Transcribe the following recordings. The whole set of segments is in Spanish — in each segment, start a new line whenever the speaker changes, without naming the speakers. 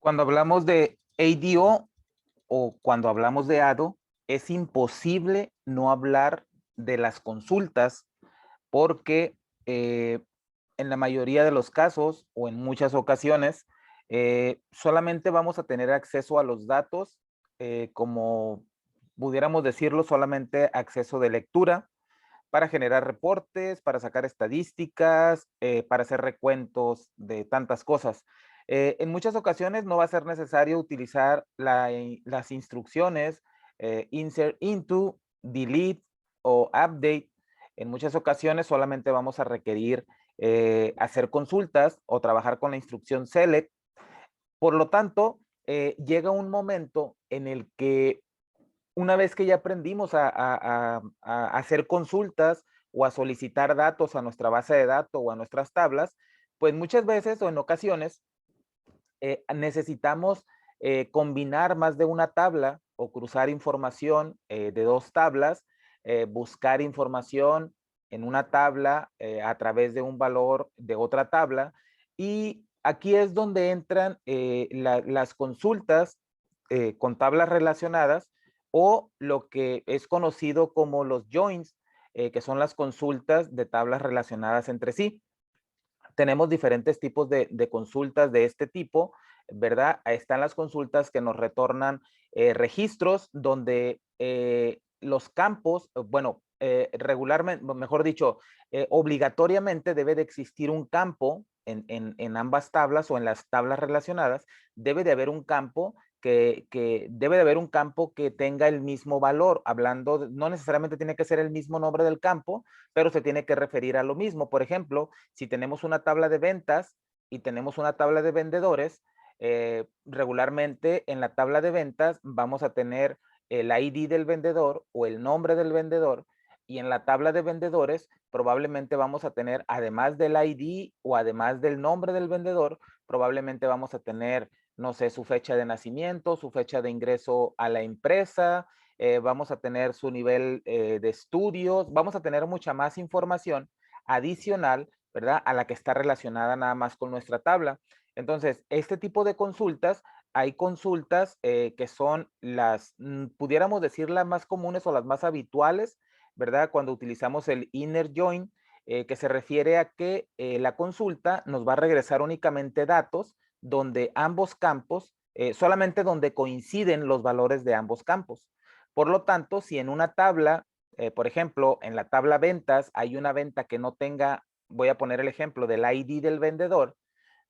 Cuando hablamos de ADO o cuando hablamos de ADO, es imposible no hablar de las consultas porque en la mayoría de los casos o en muchas ocasiones solamente vamos a tener acceso a los datos como pudiéramos decirlo, solamente acceso de lectura para generar reportes, para sacar estadísticas, para hacer recuentos de tantas cosas. En muchas ocasiones no va a ser necesario utilizar las instrucciones insert into, delete o update. En muchas ocasiones solamente vamos a requerir hacer consultas o trabajar con la instrucción select. Por lo tanto, llega un momento en el que una vez que ya aprendimos a hacer consultas o a solicitar datos a nuestra base de datos o a nuestras tablas, pues muchas veces o en ocasiones necesitamos combinar más de una tabla o cruzar información de dos tablas, buscar información en una tabla a través de un valor de otra tabla. Y aquí es donde entran las consultas con tablas relacionadas o lo que es conocido como los joins, que son las consultas de tablas relacionadas entre sí. Tenemos diferentes tipos de consultas de este tipo, ¿verdad? Ahí están las consultas que nos retornan registros donde los campos, bueno, regularmente, mejor dicho, obligatoriamente debe de existir un campo en ambas tablas o en las tablas relacionadas, debe de haber un campo debe de haber un campo que tenga el mismo valor, hablando, no necesariamente tiene que ser el mismo nombre del campo, pero se tiene que referir a lo mismo. Por ejemplo, si tenemos una tabla de ventas y tenemos una tabla de vendedores, regularmente en la tabla de ventas vamos a tener el ID del vendedor o el nombre del vendedor, y en la tabla de vendedores probablemente vamos a tener, además del ID o además del nombre del vendedor, probablemente vamos a tener, no sé, su fecha de nacimiento, su fecha de ingreso a la empresa, vamos a tener su nivel de estudios, vamos a tener mucha más información adicional, ¿verdad? A la que está relacionada nada más con nuestra tabla. Entonces, este tipo de consultas, hay consultas que son pudiéramos decir las más comunes o las más habituales, ¿verdad? Cuando utilizamos el inner join, que se refiere a que la consulta nos va a regresar únicamente datos donde ambos campos, solamente donde coinciden los valores de ambos campos. Por lo tanto, si en una tabla, por ejemplo, en la tabla ventas hay una venta que no tenga, voy a poner el ejemplo del ID del vendedor,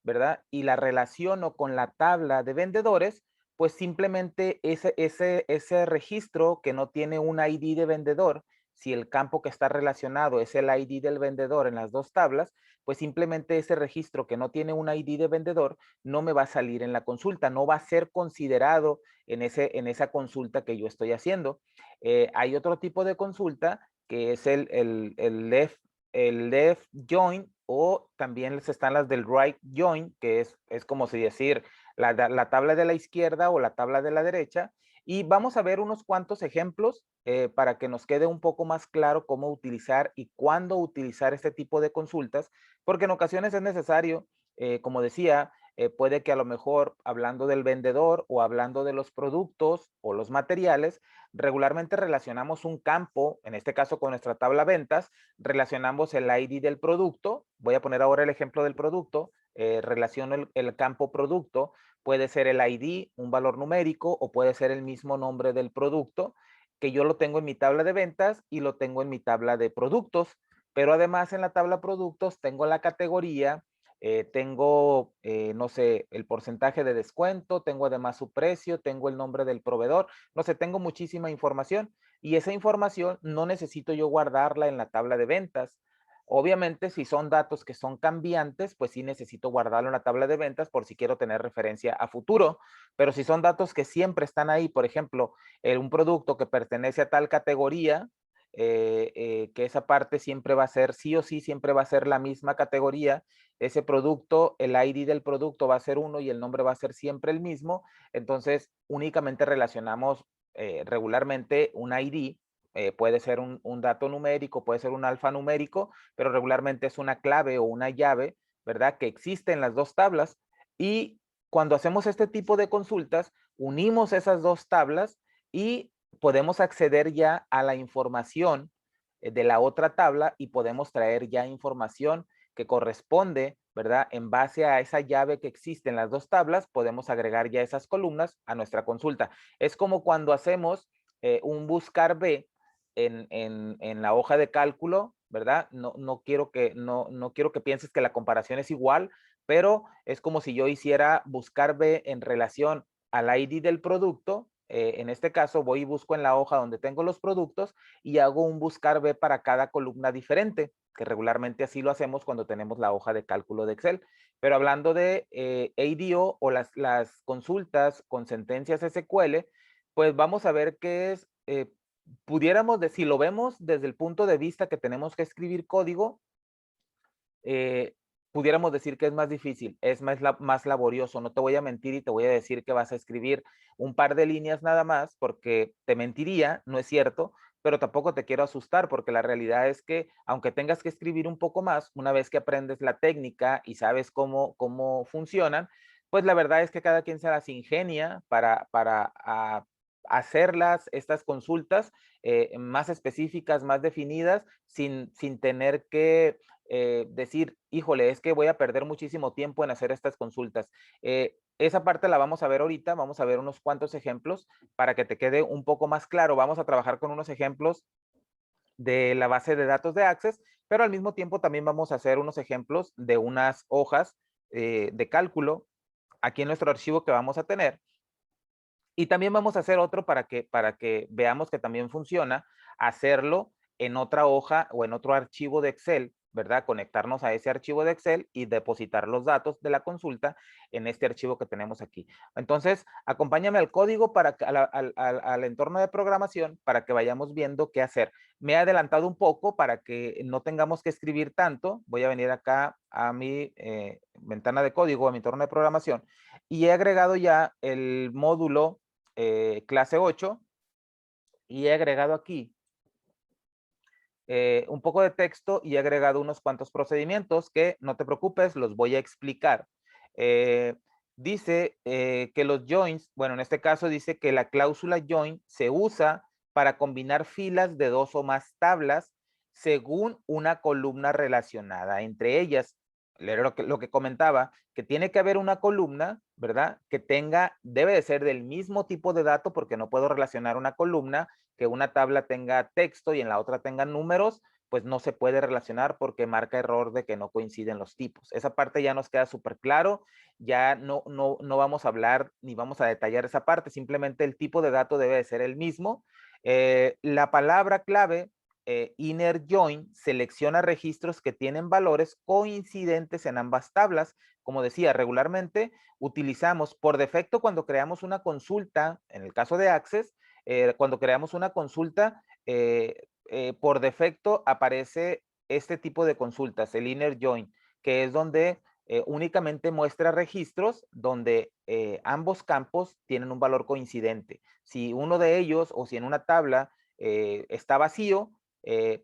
¿verdad? Y la relaciono con la tabla de vendedores, pues simplemente ese registro que no tiene un ID de vendedor, si el campo que está relacionado es el ID del vendedor en las dos tablas, pues simplemente ese registro que no tiene un ID de vendedor no me va a salir en la consulta, no va a ser considerado en esa consulta que yo estoy haciendo. Hay otro tipo de consulta que es el left join, o también están las del right join, que es como si decir la tabla de la izquierda o la tabla de la derecha. Y vamos a ver unos cuantos ejemplos para que nos quede un poco más claro cómo utilizar y cuándo utilizar este tipo de consultas, porque en ocasiones es necesario, como decía, puede que a lo mejor hablando del vendedor o hablando de los productos o los materiales, regularmente relacionamos un campo, en este caso con nuestra tabla ventas, relacionamos el ID del producto. Voy a poner ahora el ejemplo del producto. Relaciono el campo producto. Puede ser el ID, un valor numérico, o puede ser el mismo nombre del producto, que yo lo tengo en mi tabla de ventas y lo tengo en mi tabla de productos. Pero además en la tabla productos tengo la categoría, tengo, no sé, el porcentaje de descuento, tengo además su precio, tengo el nombre del proveedor, no sé, tengo muchísima información, y esa información no necesito yo guardarla en la tabla de ventas. Obviamente, si son datos que son cambiantes, pues sí necesito guardarlo en la tabla de ventas por si quiero tener referencia a futuro. Pero si son datos que siempre están ahí, por ejemplo, un producto que pertenece a tal categoría, que esa parte siempre va a ser, sí o sí, siempre va a ser la misma categoría. Ese producto, el ID del producto va a ser uno y el nombre va a ser siempre el mismo. Entonces, únicamente relacionamos regularmente un ID, puede ser un dato numérico, puede ser un alfanumérico, pero regularmente es una clave o una llave, ¿verdad? Que existe en las dos tablas, y cuando hacemos este tipo de consultas, unimos esas dos tablas y podemos acceder ya a la información de la otra tabla y podemos traer ya información que corresponde, ¿verdad? En base a esa llave que existe en las dos tablas, podemos agregar ya esas columnas a nuestra consulta. Es como cuando hacemos un buscar B en la hoja de cálculo, ¿verdad? No quiero que pienses que la comparación es igual, pero es como si yo hiciera buscar B en relación al ID del producto. En este caso voy y busco en la hoja donde tengo los productos y hago un buscar B para cada columna diferente, que regularmente así lo hacemos cuando tenemos la hoja de cálculo de Excel. Pero hablando de ADO o las consultas con sentencias SQL, pues vamos a ver qué es, pudiéramos decir, si lo vemos desde el punto de vista que tenemos que escribir código, eh, pudiéramos decir que es más difícil, es más laborioso. No te voy a mentir y te voy a decir que vas a escribir un par de líneas nada más, porque te mentiría, no es cierto, pero tampoco te quiero asustar, porque la realidad es que aunque tengas que escribir un poco más, una vez que aprendes la técnica y sabes cómo funcionan, pues la verdad es que cada quien se las ingenia para hacerlas, estas consultas más específicas, más definidas, sin tener que decir, híjole, es que voy a perder muchísimo tiempo en hacer estas consultas. Esa parte la vamos a ver ahorita, vamos a ver unos cuantos ejemplos para que te quede un poco más claro. Vamos a trabajar con unos ejemplos de la base de datos de Access, pero al mismo tiempo también vamos a hacer unos ejemplos de unas hojas de cálculo aquí en nuestro archivo que vamos a tener. Y también vamos a hacer otro para que veamos que también funciona, hacerlo en otra hoja o en otro archivo de Excel, ¿verdad? Conectarnos a ese archivo de Excel y depositar los datos de la consulta en este archivo que tenemos aquí. Entonces, acompáñame al código al entorno de programación para que vayamos viendo qué hacer. Me he adelantado un poco para que no tengamos que escribir tanto. Voy a venir acá a mi ventana de código, a mi entorno de programación, y he agregado ya el módulo clase 8 y he agregado aquí un poco de texto y he agregado unos cuantos procedimientos que no te preocupes, los voy a explicar. Eh, dice que los joins, bueno, en este caso dice que la cláusula join se usa para combinar filas de dos o más tablas según una columna relacionada entre ellas. Lo que comentaba, que tiene que haber una columna, ¿verdad? Que debe de ser del mismo tipo de dato porque no puedo relacionar una columna que una tabla tenga texto y en la otra tenga números, pues no se puede relacionar porque marca error de que no coinciden los tipos. Esa parte ya nos queda súper claro, ya no vamos a hablar ni vamos a detallar esa parte, simplemente el tipo de dato debe de ser el mismo. La palabra clave inner join selecciona registros que tienen valores coincidentes en ambas tablas. Como decía, regularmente utilizamos por defecto cuando creamos una consulta, en el caso de Access, cuando creamos una consulta, por defecto aparece este tipo de consultas, el inner join, que es donde únicamente muestra registros donde ambos campos tienen un valor coincidente. Si uno de ellos o si en una tabla está vacío,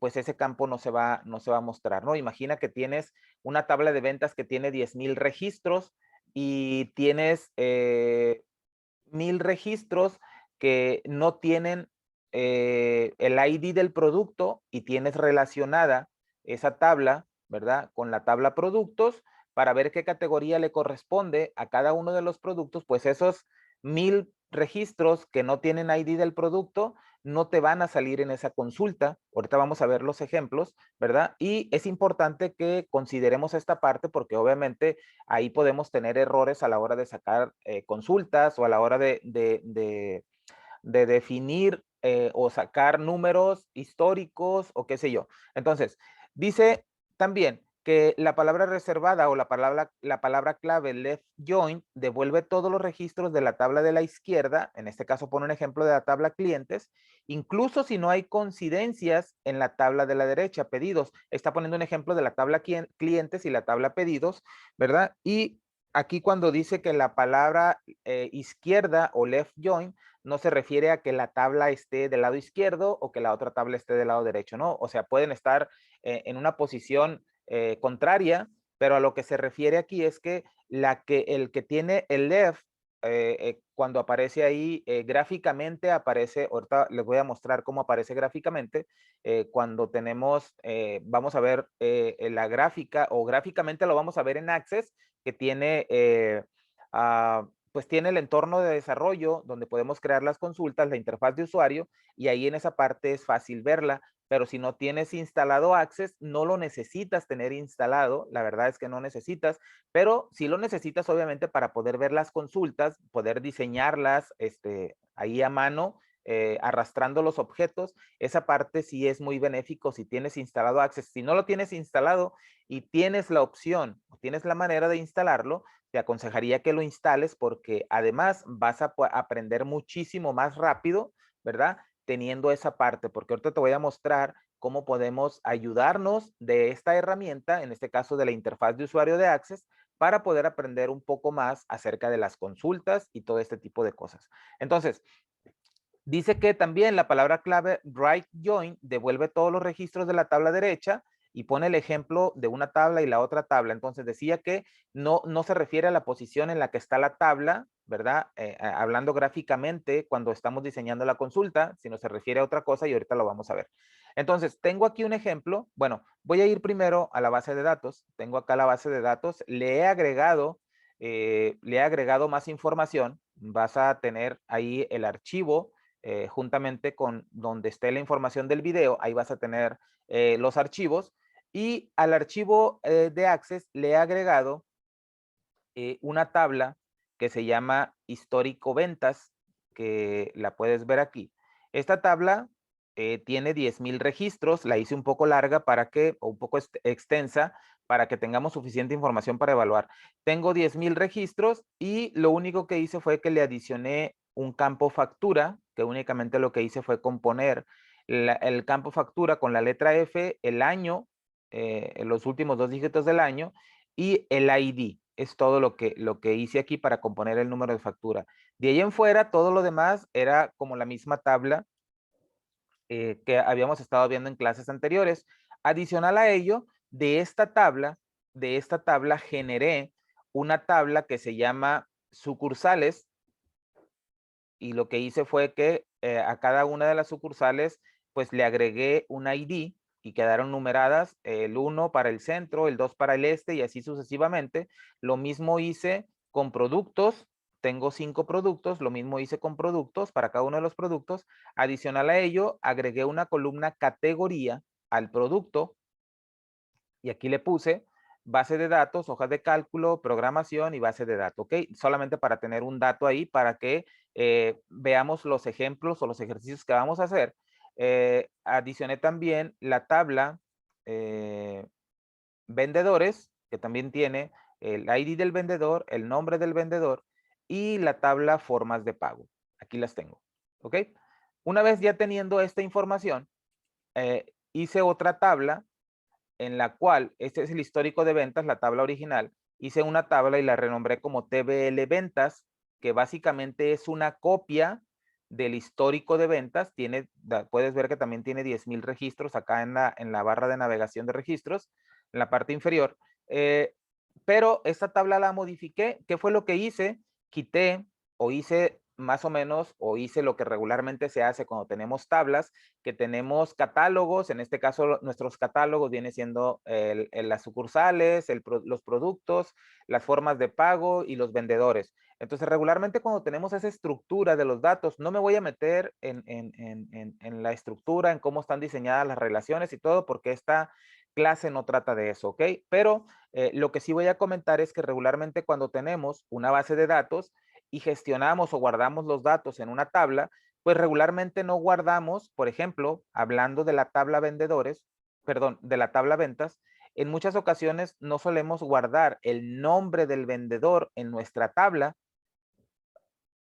pues ese campo no se va a mostrar, ¿no? Imagina que tienes una tabla de ventas que tiene 10,000 registros y tienes 1,000 registros que no tienen el ID del producto y tienes relacionada esa tabla, ¿verdad? Con la tabla productos para ver qué categoría le corresponde a cada uno de los productos, pues esos 1,000 registros que no tienen ID del producto no te van a salir en esa consulta. Ahorita vamos a ver los ejemplos, ¿verdad? Y es importante que consideremos esta parte porque obviamente ahí podemos tener errores a la hora de sacar consultas o a la hora de definir o sacar números históricos o qué sé yo. Entonces, dice también que la palabra reservada o la palabra clave left join devuelve todos los registros de la tabla de la izquierda, en este caso pone un ejemplo de la tabla clientes, incluso si no hay coincidencias en la tabla de la derecha, pedidos. Está poniendo un ejemplo de la tabla clientes y la tabla pedidos, ¿verdad? Y aquí cuando dice que la palabra izquierda o left join no se refiere a que la tabla esté del lado izquierdo o que la otra tabla esté del lado derecho, ¿no? O sea, pueden estar en una posición contraria, pero a lo que se refiere aquí es que el que tiene el left, cuando aparece ahí gráficamente, aparece, ahorita les voy a mostrar cómo aparece gráficamente, cuando tenemos, vamos a ver la gráfica, o gráficamente lo vamos a ver en Access, que tiene, pues tiene el entorno de desarrollo donde podemos crear las consultas, la interfaz de usuario, y ahí en esa parte es fácil verla. Pero si no tienes instalado Access, no lo necesitas tener instalado, la verdad es que no necesitas, pero sí lo necesitas obviamente para poder ver las consultas, poder diseñarlas ahí a mano, arrastrando los objetos. Esa parte sí es muy benéfico si tienes instalado Access. Si no lo tienes instalado y tienes la opción, tienes la manera de instalarlo, te aconsejaría que lo instales porque además vas a aprender muchísimo más rápido, ¿verdad? Teniendo esa parte, porque ahorita te voy a mostrar cómo podemos ayudarnos de esta herramienta, en este caso de la interfaz de usuario de Access, para poder aprender un poco más acerca de las consultas y todo este tipo de cosas. Entonces, dice que también la palabra clave right join devuelve todos los registros de la tabla derecha y pone el ejemplo de una tabla y la otra tabla. Entonces decía que no se refiere a la posición en la que está la tabla, ¿verdad? Hablando gráficamente cuando estamos diseñando la consulta, sino se refiere a otra cosa y ahorita lo vamos a ver. Entonces, tengo aquí un ejemplo. Bueno, voy a ir primero a la base de datos. Tengo acá la base de datos. Le he agregado más información. Vas a tener ahí el archivo juntamente con donde esté la información del video. Ahí vas a tener los archivos. Y al archivo de Access le he agregado una tabla que se llama histórico ventas, que la puedes ver aquí. Esta tabla tiene 10,000 registros, la hice un poco larga para que, o un poco extensa, para que tengamos suficiente información para evaluar. Tengo 10,000 registros y lo único que hice fue que le adicioné un campo factura, que únicamente lo que hice fue componer el campo factura con la letra F, el año, los últimos 2 dígitos del año, y el ID. Es todo lo que hice aquí para componer el número de factura. De ahí en fuera, todo lo demás era como la misma tabla que habíamos estado viendo en clases anteriores. Adicional a ello, de esta tabla generé una tabla que se llama sucursales, y lo que hice fue que a cada una de las sucursales pues le agregué un ID y quedaron numeradas, el 1 para el centro, el 2 para el este y así sucesivamente. Lo mismo hice con productos, tengo 5 productos, lo mismo hice con productos para cada uno de los productos. Adicional a ello, agregué una columna categoría al producto y aquí le puse base de datos, hojas de cálculo, programación y base de datos, ¿ok? Solamente para tener un dato ahí para que veamos los ejemplos o los ejercicios que vamos a hacer. Adicioné también la tabla vendedores, que también tiene el ID del vendedor, el nombre del vendedor y la tabla formas de pago. Aquí las tengo, ¿ok? Una vez ya teniendo esta información, hice otra tabla en la cual, este es el histórico de ventas, la tabla original, hice una tabla y la renombré como TBL Ventas, que básicamente es una copia del histórico de ventas. Puedes ver que también tiene 10,000 registros acá en la barra de navegación de registros, en la parte inferior. Pero esta tabla la modifiqué. ¿Qué fue lo que hice? Quité o hice más o menos, o hice lo que regularmente se hace cuando tenemos tablas, que tenemos catálogos, en este caso nuestros catálogos viene siendo las sucursales, los productos, las formas de pago y los vendedores. Entonces, regularmente cuando tenemos esa estructura de los datos, no me voy a meter en la estructura, en cómo están diseñadas las relaciones y todo, porque esta clase no trata de eso, ¿ok? Pero lo que sí voy a comentar es que regularmente cuando tenemos una base de datos y gestionamos o guardamos los datos en una tabla, pues regularmente no guardamos, por ejemplo, hablando de la tabla vendedores, perdón, de la tabla ventas, en muchas ocasiones no solemos guardar el nombre del vendedor en nuestra tabla.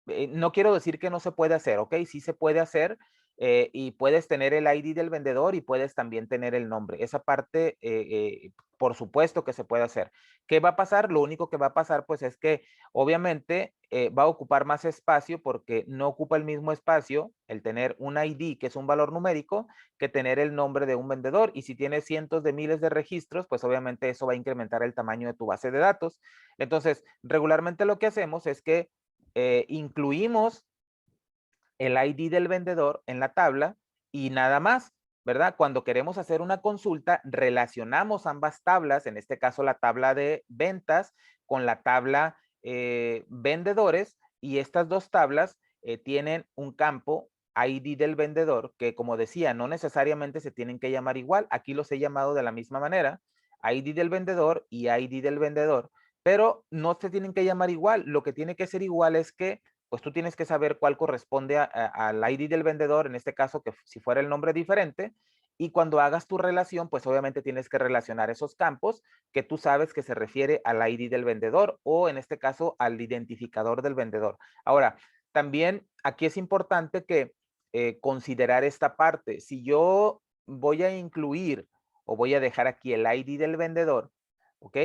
No quiero decir que no se puede hacer, ¿ok? Sí se puede hacer, y puedes tener el ID del vendedor y puedes también tener el nombre. Esa parte, por supuesto que se puede hacer. ¿Qué va a pasar? Lo único que va a pasar, pues, es que obviamente va a ocupar más espacio porque no ocupa el mismo espacio el tener un ID, que es un valor numérico, que tener el nombre de un vendedor. Y si tienes cientos de miles de registros, pues obviamente eso va a incrementar el tamaño de tu base de datos. Entonces, regularmente lo que hacemos es que incluimos el ID del vendedor en la tabla y nada más, ¿verdad? Cuando queremos hacer una consulta, relacionamos ambas tablas, en este caso la tabla de ventas con la tabla vendedores, y estas dos tablas tienen un campo ID del vendedor que, como decía, no necesariamente se tienen que llamar igual. Aquí los he llamado de la misma manera, ID del vendedor y ID del vendedor, pero no se tienen que llamar igual. Lo que tiene que ser igual es que pues tú tienes que saber cuál corresponde al ID del vendedor, en este caso, que si fuera el nombre diferente, y cuando hagas tu relación, pues obviamente tienes que relacionar esos campos que tú sabes que se refiere al ID del vendedor o en este caso al identificador del vendedor. Ahora, también aquí es importante que considerar esta parte. Si yo voy a incluir o voy a dejar aquí el ID del vendedor, ¿ok?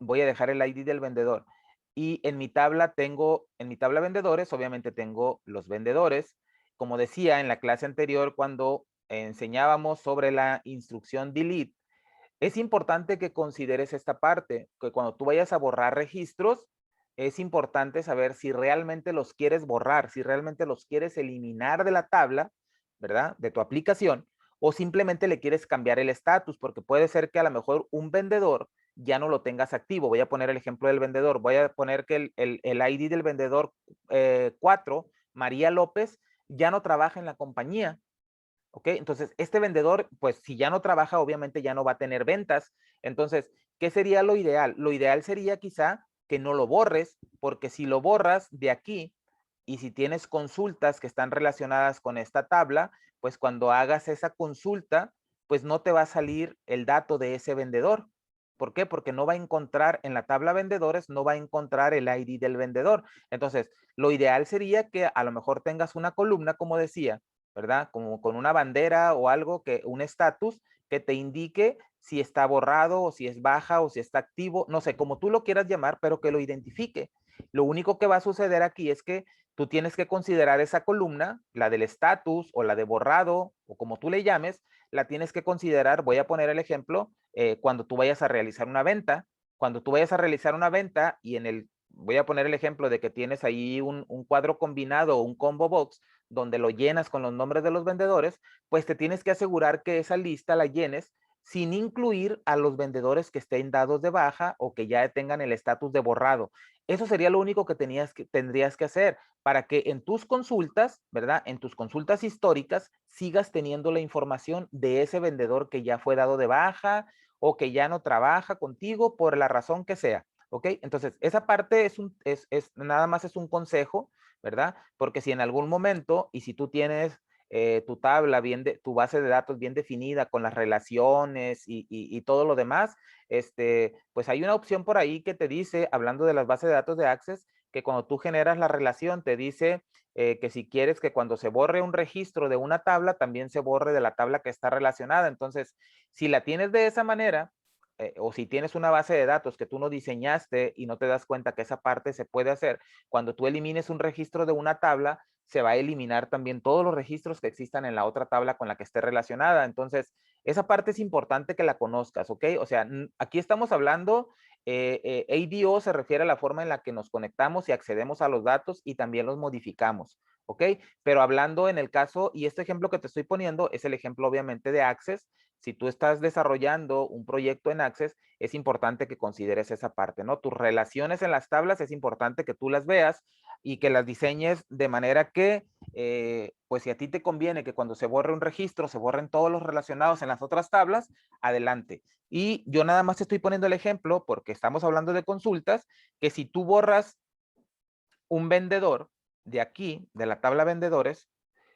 Voy a dejar el ID del vendedor y en mi tabla vendedores, obviamente tengo los vendedores. Como decía en la clase anterior, cuando enseñábamos sobre la instrucción delete, es importante que consideres esta parte, que cuando tú vayas a borrar registros, es importante saber si realmente los quieres borrar, si realmente los quieres eliminar de la tabla, ¿verdad? De tu aplicación, o simplemente le quieres cambiar el estatus, porque puede ser que a lo mejor un vendedor ya no lo tengas activo. Voy a poner el ejemplo del vendedor. Voy a poner que el ID del vendedor 4, María López, ya no trabaja en la compañía. ¿Ok? Entonces, este vendedor, pues si ya no trabaja, obviamente ya no va a tener ventas. Entonces, ¿qué sería lo ideal? Lo ideal sería quizá que no lo borres, porque si lo borras de aquí y si tienes consultas que están relacionadas con esta tabla, pues cuando hagas esa consulta, pues no te va a salir el dato de ese vendedor. ¿Por qué? Porque no va a encontrar en la tabla vendedores, no va a encontrar el ID del vendedor. Entonces, lo ideal sería que a lo mejor tengas una columna, como decía, ¿verdad? Como con una bandera o algo, un estatus que te indique si está borrado o si es baja o si está activo, no sé, como tú lo quieras llamar, pero que lo identifique. Lo único que va a suceder aquí es que tú tienes que considerar esa columna, la del estatus o la de borrado o como tú le llames, la tienes que considerar. Voy a poner el ejemplo, cuando tú vayas a realizar una venta. Cuando tú vayas a realizar una venta y voy a poner el ejemplo de que tienes ahí un cuadro combinado o un combo box donde lo llenas con los nombres de los vendedores, pues te tienes que asegurar que esa lista la llenes sin incluir a los vendedores que estén dados de baja o que ya tengan el estatus de borrado. Eso sería lo único que tendrías que hacer para que en tus consultas, ¿verdad? En tus consultas históricas sigas teniendo la información de ese vendedor que ya fue dado de baja o que ya no trabaja contigo por la razón que sea. ¿Ok? Entonces, esa parte nada más es un consejo, ¿verdad? Porque si en algún momento, y si tú tienes tu tabla, tu base de datos bien definida con las relaciones y todo lo demás, pues hay una opción por ahí que te dice, hablando de las bases de datos de Access, que cuando tú generas la relación, te dice que si quieres que cuando se borre un registro de una tabla, también se borre de la tabla que está relacionada. Entonces, si la tienes de esa manera, o si tienes una base de datos que tú no diseñaste y no te das cuenta que esa parte se puede hacer, cuando tú elimines un registro de una tabla, se va a eliminar también todos los registros que existan en la otra tabla con la que esté relacionada. Entonces, esa parte es importante que la conozcas, ¿ok? O sea, aquí estamos hablando, ADO se refiere a la forma en la que nos conectamos y accedemos a los datos y también los modificamos, ¿ok? Pero hablando en el caso, y este ejemplo que te estoy poniendo es el ejemplo obviamente de Access. Si tú estás desarrollando un proyecto en Access, es importante que consideres esa parte, ¿no? Tus relaciones en las tablas es importante que tú las veas y que las diseñes de manera que, pues si a ti te conviene que cuando se borre un registro, se borren todos los relacionados en las otras tablas, adelante. Y yo nada más te estoy poniendo el ejemplo porque estamos hablando de consultas, que si tú borras un vendedor de aquí, de la tabla vendedores,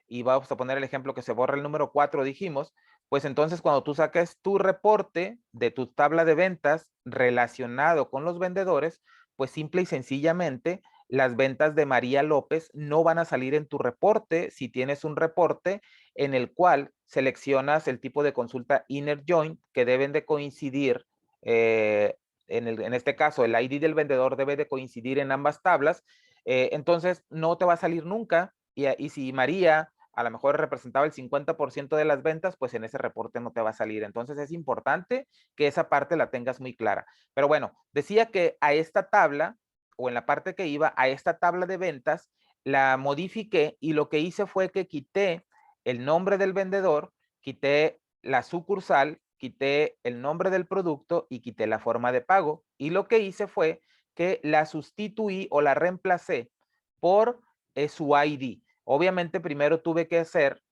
y vamos a poner el ejemplo que se borra el número 4, dijimos, pues entonces cuando tú saques tu reporte de tu tabla de ventas relacionado con los vendedores, pues simple y sencillamente las ventas de María López no van a salir en tu reporte si tienes un reporte en el cual seleccionas el tipo de consulta inner join que deben de coincidir. En este caso, el ID del vendedor debe de coincidir en ambas tablas. Entonces, no te va a salir nunca. Y si María a lo mejor representaba el 50% de las ventas, pues en ese reporte no te va a salir. Entonces, es importante que esa parte la tengas muy clara. Pero bueno, decía que a esta tabla, o en la parte que iba, a esta tabla de ventas, la modifiqué y lo que hice fue que quité el nombre del vendedor, quité la sucursal, quité el nombre del producto y quité la forma de pago. Y lo que hice fue que la sustituí o la reemplacé por su ID. Obviamente primero tuve que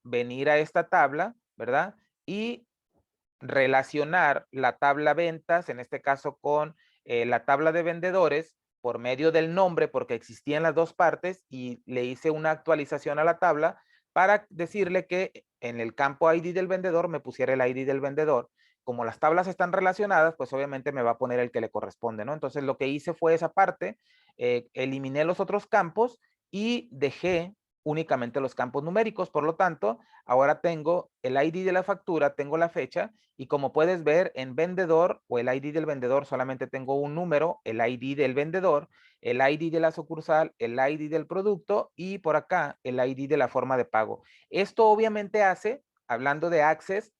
venir a esta tabla, ¿verdad? Y relacionar la tabla ventas, en este caso con la tabla de vendedores, por medio del nombre, porque existían las dos partes, y le hice una actualización a la tabla para decirle que en el campo ID del vendedor me pusiera el ID del vendedor. Como las tablas están relacionadas, pues obviamente me va a poner el que le corresponde, ¿no? Entonces lo que hice fue esa parte, eliminé los otros campos y dejé únicamente los campos numéricos. Por lo tanto, ahora tengo el ID de la factura, tengo la fecha, y como puedes ver en vendedor o el ID del vendedor solamente tengo un número, el ID del vendedor, el ID de la sucursal, el ID del producto y por acá el ID de la forma de pago. Esto obviamente hace, hablando de Access,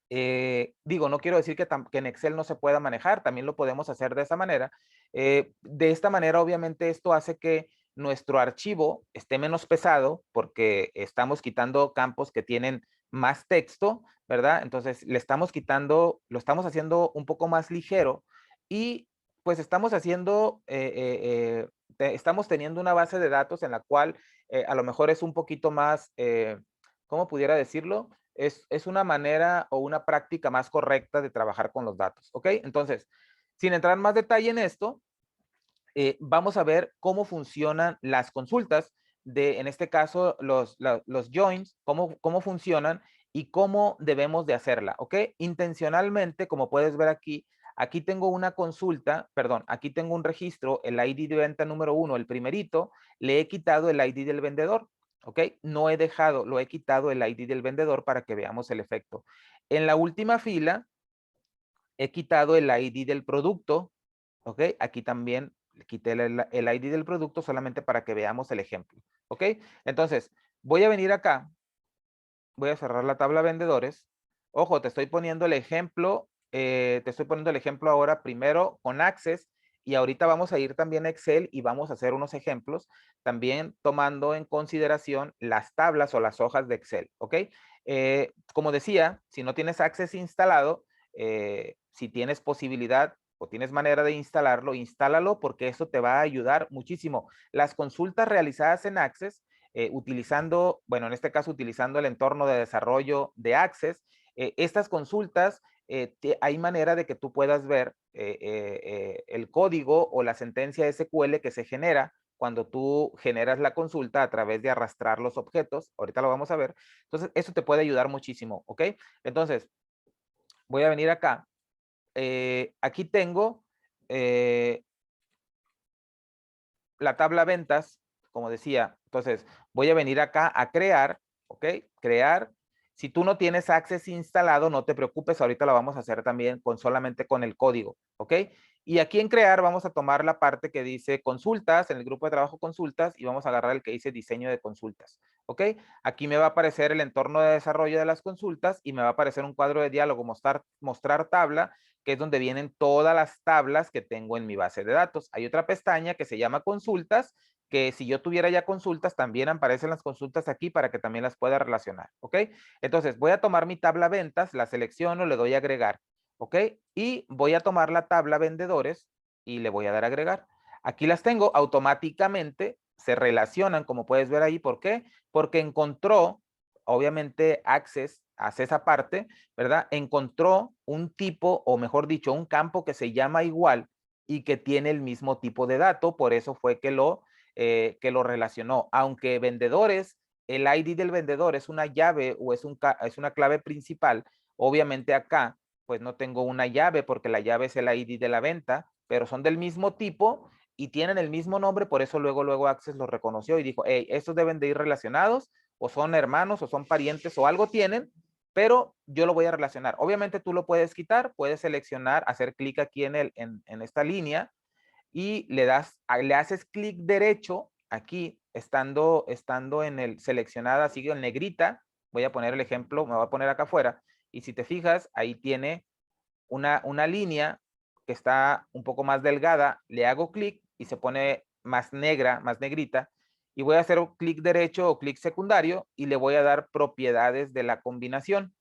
digo, no quiero decir que en Excel no se pueda manejar, también lo podemos hacer de esa manera. De esta manera, obviamente, esto hace que nuestro archivo esté menos pesado porque estamos quitando campos que tienen más texto, ¿verdad? Entonces, le estamos quitando, lo estamos haciendo un poco más ligero y pues estamos haciendo, estamos teniendo una base de datos en la cual a lo mejor es un poquito más, ¿cómo pudiera decirlo? Es una manera o una práctica más correcta de trabajar con los datos, ¿ok? Entonces, sin entrar en más detalle en esto, vamos a ver cómo funcionan las consultas en este caso, los joins, cómo funcionan y cómo debemos de hacerla, ¿ok? Intencionalmente, como puedes ver aquí, aquí tengo una consulta, perdón, aquí tengo un registro, el ID de venta número 1, el primerito, le he quitado el ID del vendedor, ¿ok? No he dejado, lo he quitado el ID del vendedor para que veamos el efecto. En la última fila, he quitado el ID del producto, ¿ok? Aquí también quité el ID del producto solamente para que veamos el ejemplo, ¿ok? Entonces, voy a venir acá, voy a cerrar la tabla vendedores. Ojo, te estoy poniendo el ejemplo, ahora primero con Access y ahorita vamos a ir también a Excel y vamos a hacer unos ejemplos, también tomando en consideración las tablas o las hojas de Excel, ¿ok? Como decía, si no tienes Access instalado, si tienes posibilidad o tienes manera de instalarlo, instálalo porque eso te va a ayudar muchísimo. Las consultas realizadas en Access, utilizando, bueno, en este caso utilizando el entorno de desarrollo de Access, estas consultas, hay manera de que tú puedas ver el código o la sentencia SQL que se genera cuando tú generas la consulta a través de arrastrar los objetos. Ahorita lo vamos a ver. Entonces, eso te puede ayudar muchísimo, ¿ok? Entonces, voy a venir acá. Aquí tengo la tabla ventas, como decía. Entonces, voy a venir acá a crear, ¿ok? Crear. Si tú no tienes Access instalado, no te preocupes, ahorita lo vamos a hacer también solamente con el código, ¿ok? Y aquí en crear vamos a tomar la parte que dice consultas, en el grupo de trabajo consultas, y vamos a agarrar el que dice diseño de consultas, ¿ok? Aquí me va a aparecer el entorno de desarrollo de las consultas y me va a aparecer un cuadro de diálogo, mostrar tabla, que es donde vienen todas las tablas que tengo en mi base de datos. Hay otra pestaña que se llama consultas, que si yo tuviera ya consultas, también aparecen las consultas aquí para que también las pueda relacionar, ¿ok? Entonces, voy a tomar mi tabla ventas, la selecciono, le doy a agregar, ¿ok? Y voy a tomar la tabla vendedores y le voy a dar a agregar. Aquí las tengo, automáticamente se relacionan, como puedes ver ahí. ¿Por qué? Porque encontró, obviamente, Access hace esa parte, ¿verdad? Encontró un tipo, o mejor dicho, un campo que se llama igual y que tiene el mismo tipo de dato, por eso fue que lo relacionó. Aunque vendedores, el ID del vendedor es una llave o es una clave principal, obviamente acá pues no tengo una llave porque la llave es el ID de la venta, pero son del mismo tipo y tienen el mismo nombre, por eso luego Access los reconoció y dijo, hey, estos deben de ir relacionados, o son hermanos, o son parientes, o algo tienen, pero yo lo voy a relacionar. Obviamente tú lo puedes quitar, puedes seleccionar, hacer clic aquí en esta línea, y le haces clic derecho aquí, estando en el seleccionada, sigue en negrita. Voy a poner el ejemplo, me voy a poner acá afuera, y si te fijas, ahí tiene una línea que está un poco más delgada, le hago clic y se pone más negra, más negrita, y voy a hacer un clic derecho o clic secundario y le voy a dar propiedades de la combinación.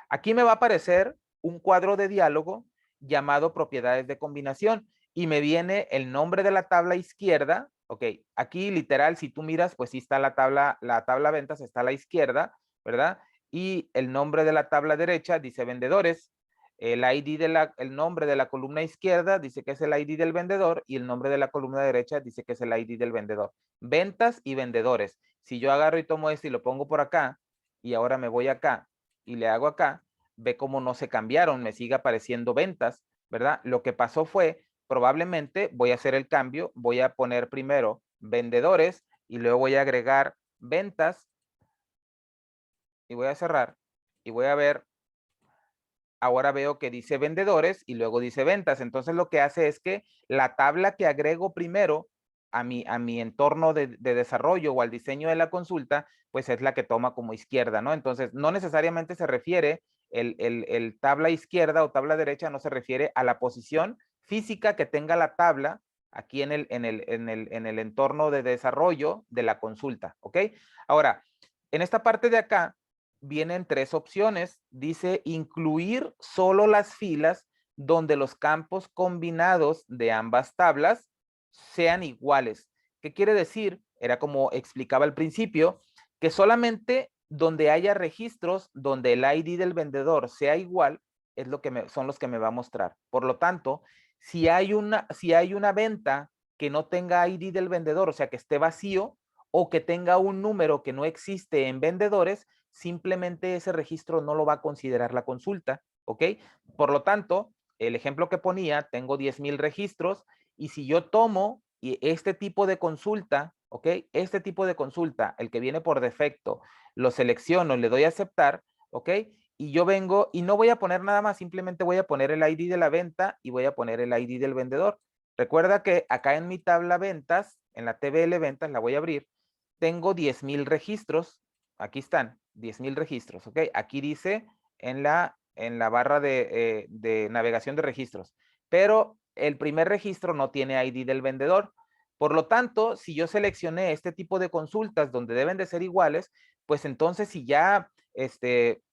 Aquí me va a aparecer un cuadro de diálogo llamado propiedades de combinación y me viene el nombre de la tabla izquierda. Ok, aquí literal, si tú miras, pues sí está la tabla ventas, está a la izquierda, ¿verdad? Y el nombre de la tabla derecha dice vendedores. El nombre de la columna izquierda dice que es el ID del vendedor y el nombre de la columna derecha dice que es el ID del vendedor. Ventas y vendedores. Si yo agarro y tomo esto y lo pongo por acá y ahora me voy acá y le hago acá, ve cómo no se cambiaron, me sigue apareciendo ventas, ¿verdad? Lo que pasó fue, probablemente voy a hacer el cambio, voy a poner primero vendedores y luego voy a agregar ventas y voy a cerrar y voy a ver. Ahora veo que dice vendedores y luego dice ventas. Entonces lo que hace es que la tabla que agrego primero a mi entorno de desarrollo o al diseño de la consulta, pues es la que toma como izquierda, ¿no? Entonces no necesariamente se refiere el tabla izquierda o tabla derecha, no se refiere a la posición física que tenga la tabla aquí en el entorno de desarrollo de la consulta, ¿ok? Ahora, en esta parte de acá, vienen tres opciones. Dice incluir solo las filas donde los campos combinados de ambas tablas sean iguales. ¿Qué quiere decir? Era como explicaba al principio, que solamente donde haya registros donde el ID del vendedor sea igual, es lo que son los que me va a mostrar. Por lo tanto, si hay una venta que no tenga ID del vendedor, o sea, que esté vacío o que tenga un número que no existe en vendedores, simplemente ese registro no lo va a considerar la consulta, ¿ok? Por lo tanto, el ejemplo que ponía, tengo 10,000 registros y si yo tomo este tipo de consulta, ¿ok? Este tipo de consulta, el que viene por defecto, lo selecciono, le doy a aceptar, ¿ok? Y yo vengo y no voy a poner nada más, simplemente voy a poner el ID de la venta y voy a poner el ID del vendedor. Recuerda que acá en mi tabla ventas, en la TBL ventas, la voy a abrir, tengo 10,000 registros. Aquí están, 10,000 registros, ¿ok? Aquí dice en la barra de navegación de registros, pero el primer registro no tiene ID del vendedor. Por lo tanto, si yo seleccioné este tipo de consultas donde deben de ser iguales, pues entonces si ya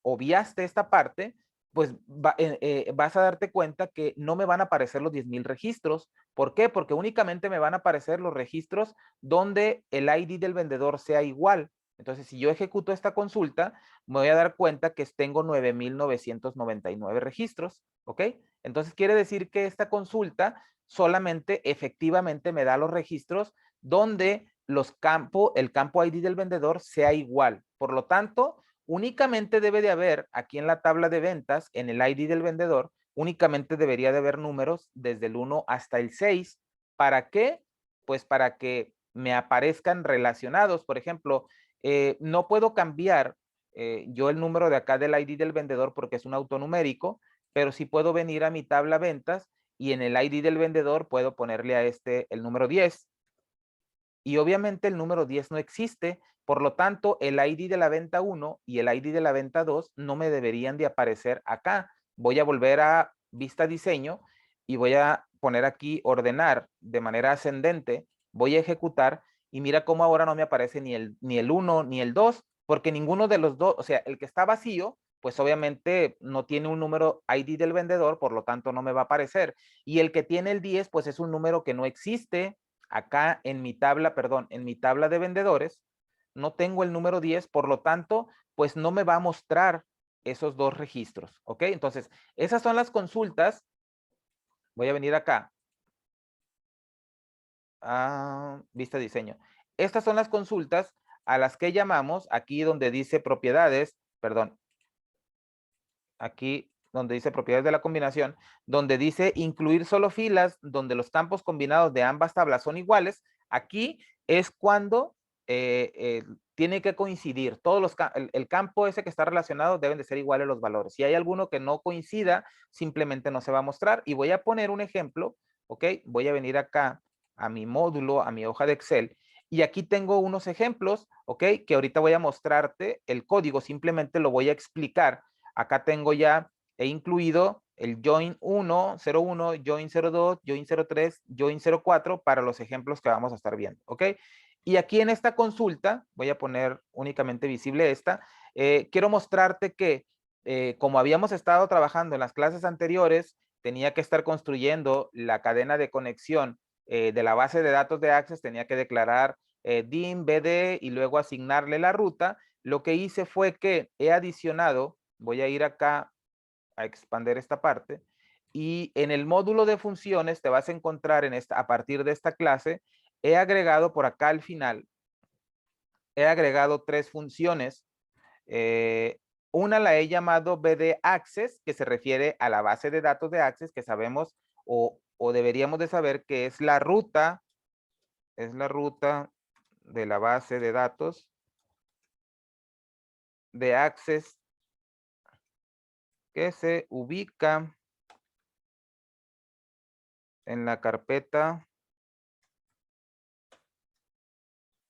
obviaste esta parte, pues vas a darte cuenta que no me van a aparecer los 10,000 registros. ¿Por qué? Porque únicamente me van a aparecer los registros donde el ID del vendedor sea igual. Entonces, si yo ejecuto esta consulta, me voy a dar cuenta que tengo 9,999 registros, ¿ok? Entonces, quiere decir que esta consulta solamente efectivamente me da los registros donde el campo ID del vendedor sea igual. Por lo tanto, únicamente debe de haber aquí en la tabla de ventas, en el ID del vendedor, únicamente debería de haber números desde el 1 hasta el 6. ¿Para qué? Pues para que me aparezcan relacionados. Por ejemplo, no puedo cambiar yo el número de acá del ID del vendedor porque es un autonumérico, pero sí puedo venir a mi tabla ventas y en el ID del vendedor puedo ponerle a el número 10. Y obviamente el número 10 no existe, por lo tanto el ID de la venta 1 y el ID de la venta 2 no me deberían de aparecer acá. Voy a volver a vista diseño y voy a poner aquí ordenar de manera ascendente, voy a ejecutar y mira cómo ahora no me aparece ni el 1 ni el 2, porque ninguno de los dos, o sea, el que está vacío, pues obviamente no tiene un número ID del vendedor, por lo tanto no me va a aparecer. Y el que tiene el 10, pues es un número que no existe. Acá en mi tabla, perdón, en mi tabla de vendedores, no tengo el número 10, por lo tanto, pues no me va a mostrar esos dos registros, ¿ok? Entonces, esas son las consultas. Voy a venir acá a vista diseño. Estas son las consultas a las que llamamos aquí donde dice propiedades, perdón, aquí donde dice propiedades de la combinación, donde dice incluir solo filas donde los campos combinados de ambas tablas son iguales. Aquí es cuando tiene que coincidir. El campo ese que está relacionado deben de ser iguales los valores. Si hay alguno que no coincida, simplemente no se va a mostrar. Y voy a poner un ejemplo, ¿ok? Voy a venir acá a mi módulo, a mi hoja de Excel, y aquí tengo unos ejemplos, ¿ok? Que ahorita voy a mostrarte el código, simplemente lo voy a explicar. Acá tengo ya, he incluido el join 1, 01, join 02, join 03, join 04 para los ejemplos que vamos a estar viendo, ¿ok? Y aquí en esta consulta, voy a poner únicamente visible esta, quiero mostrarte que como habíamos estado trabajando en las clases anteriores, tenía que estar construyendo la cadena de conexión de la base de datos de Access, tenía que declarar DIM, BD y luego asignarle la ruta. Lo que hice fue que he adicionado, voy a ir acá a expandir esta parte, y en el módulo de funciones te vas a encontrar a partir de esta clase, he agregado por acá al final, he agregado 3 funciones. Una la he llamado BD Access, que se refiere a la base de datos de Access, que sabemos o deberíamos de saber que es la ruta de la base de datos de Access que se ubica en la carpeta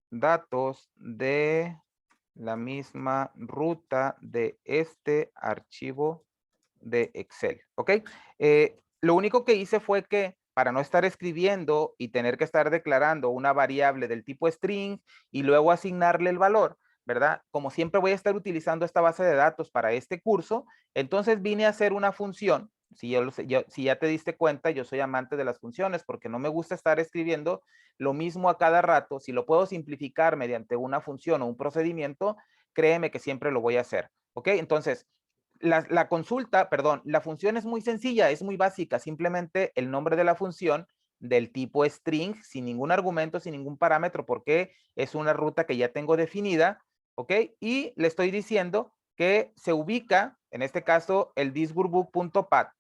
datos de la misma ruta de este archivo de Excel, ¿ok? Lo único que hice fue que para no estar escribiendo y tener que estar declarando una variable del tipo string y luego asignarle el valor, ¿verdad? Como siempre voy a estar utilizando esta base de datos para este curso, entonces vine a hacer una función. Si ya te diste cuenta, yo soy amante de las funciones porque no me gusta estar escribiendo lo mismo a cada rato. Si lo puedo simplificar mediante una función o un procedimiento, créeme que siempre lo voy a hacer, ¿ok? Entonces, la consulta, perdón, la función es muy sencilla, es muy básica, simplemente el nombre de la función del tipo string, sin ningún argumento, sin ningún parámetro, porque es una ruta que ya tengo definida, ¿ok? Y le estoy diciendo que se ubica, en este caso, el thisworkbook.path.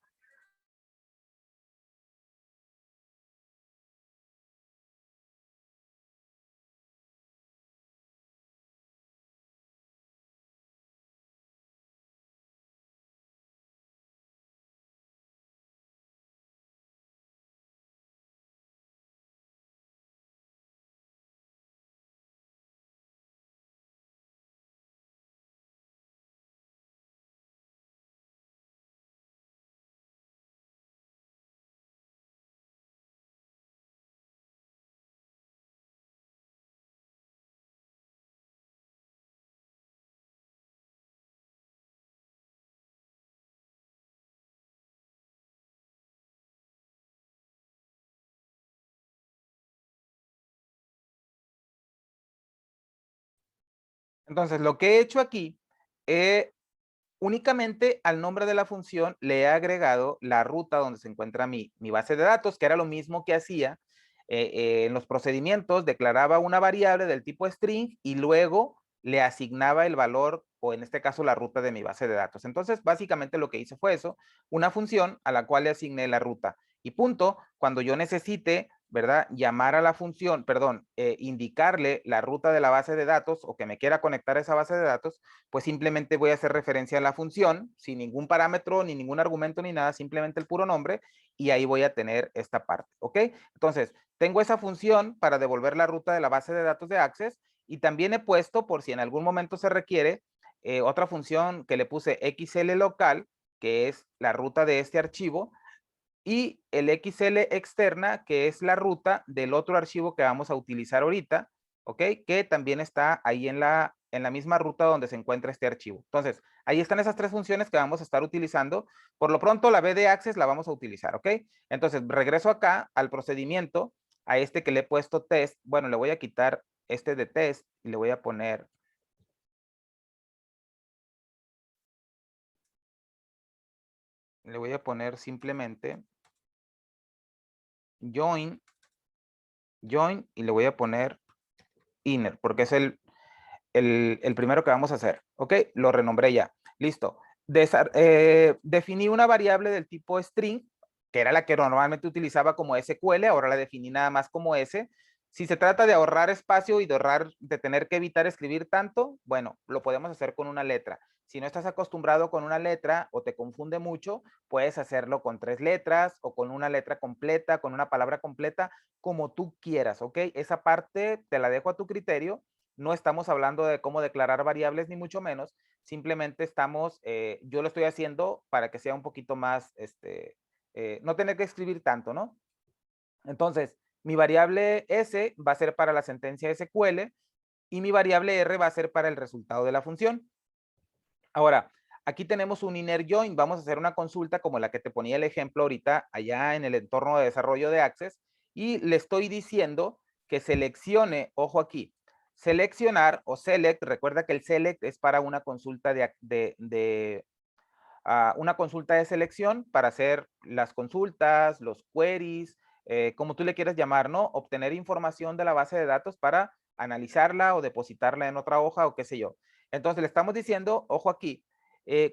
Entonces, lo que he hecho aquí, únicamente al nombre de la función le he agregado la ruta donde se encuentra mi base de datos, que era lo mismo que hacía en los procedimientos, declaraba una variable del tipo string y luego le asignaba el valor, o en este caso la ruta de mi base de datos. Entonces, básicamente lo que hice fue eso, una función a la cual le asigné la ruta. Y punto, cuando yo necesite, ¿verdad? Llamar a la función, perdón, indicarle la ruta de la base de datos o que me quiera conectar a esa base de datos, pues simplemente voy a hacer referencia a la función sin ningún parámetro, ni ningún argumento, ni nada, simplemente el puro nombre y ahí voy a tener esta parte, ¿ok? Entonces, tengo esa función para devolver la ruta de la base de datos de Access y también he puesto, por si en algún momento se requiere, otra función que le puse XL local, que es la ruta de este archivo, y el XL externa, que es la ruta del otro archivo que vamos a utilizar ahorita, ¿ok? Que también está ahí en la misma ruta donde se encuentra este archivo. Entonces, ahí están esas 3 funciones que vamos a estar utilizando. Por lo pronto, la BD Access la vamos a utilizar, ¿ok? Entonces, regreso acá al procedimiento, a este que le he puesto test. Bueno, le voy a quitar este de test y le voy a poner simplemente join y le voy a poner inner, porque es el primero que vamos a hacer. ¿Ok? Lo renombré ya. Listo. Definí una variable del tipo string, que era la que normalmente utilizaba como SQL, ahora la definí nada más como S. Si se trata de ahorrar espacio y de tener que evitar escribir tanto, bueno, lo podemos hacer con una letra. Si no estás acostumbrado con una letra o te confunde mucho, puedes hacerlo con 3 letras o con una letra completa, con una palabra completa, como tú quieras, ¿ok? Esa parte te la dejo a tu criterio. No estamos hablando de cómo declarar variables ni mucho menos. Simplemente yo lo estoy haciendo para que sea un poquito más, no tener que escribir tanto, ¿no? Entonces, mi variable S va a ser para la sentencia SQL y mi variable R va a ser para el resultado de la función. Ahora, aquí tenemos un inner join. Vamos a hacer una consulta como la que te ponía el ejemplo ahorita allá en el entorno de desarrollo de Access y le estoy diciendo que seleccione, ojo aquí, seleccionar o select. Recuerda que el select es para una consulta una consulta de selección para hacer las consultas, los queries, como tú le quieras llamar, ¿no? Obtener información de la base de datos para analizarla o depositarla en otra hoja o qué sé yo. Entonces le estamos diciendo, ojo aquí,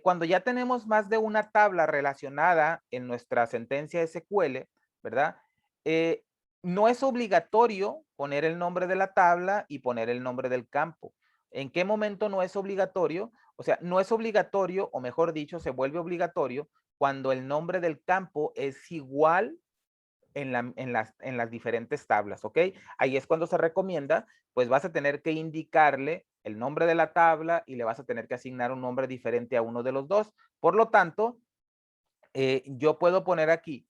cuando ya tenemos más de una tabla relacionada en nuestra sentencia SQL, ¿verdad? Eh, no es obligatorio poner el nombre de la tabla y poner el nombre del campo. ¿En qué momento no es obligatorio? O sea, no es obligatorio, o mejor dicho, se vuelve obligatorio cuando el nombre del campo es igual en las diferentes tablas, ¿ok? Ahí es cuando se recomienda, pues vas a tener que indicarle el nombre de la tabla y le vas a tener que asignar un nombre diferente a uno de los dos. Por lo tanto, yo puedo poner aquí,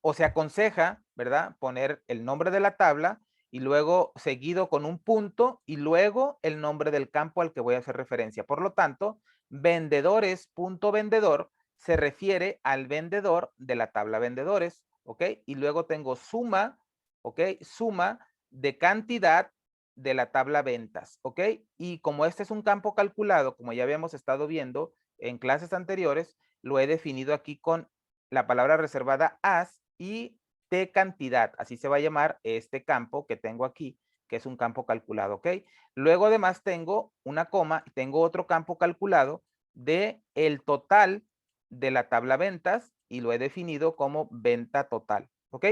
o se aconseja, ¿verdad? Poner el nombre de la tabla y luego seguido con un punto y luego el nombre del campo al que voy a hacer referencia. Por lo tanto, vendedores.vendedor se refiere al vendedor de la tabla vendedores, ¿ok? Y luego tengo suma, ¿ok? Suma de cantidad de la tabla ventas, ¿ok? Y como este es un campo calculado, como ya habíamos estado viendo en clases anteriores, lo he definido aquí con la palabra reservada as y de cantidad. Así se va a llamar este campo que tengo aquí, que es un campo calculado, ¿ok? Luego además tengo una coma, tengo otro campo calculado de el total de la tabla ventas y lo he definido como venta total, ¿ok?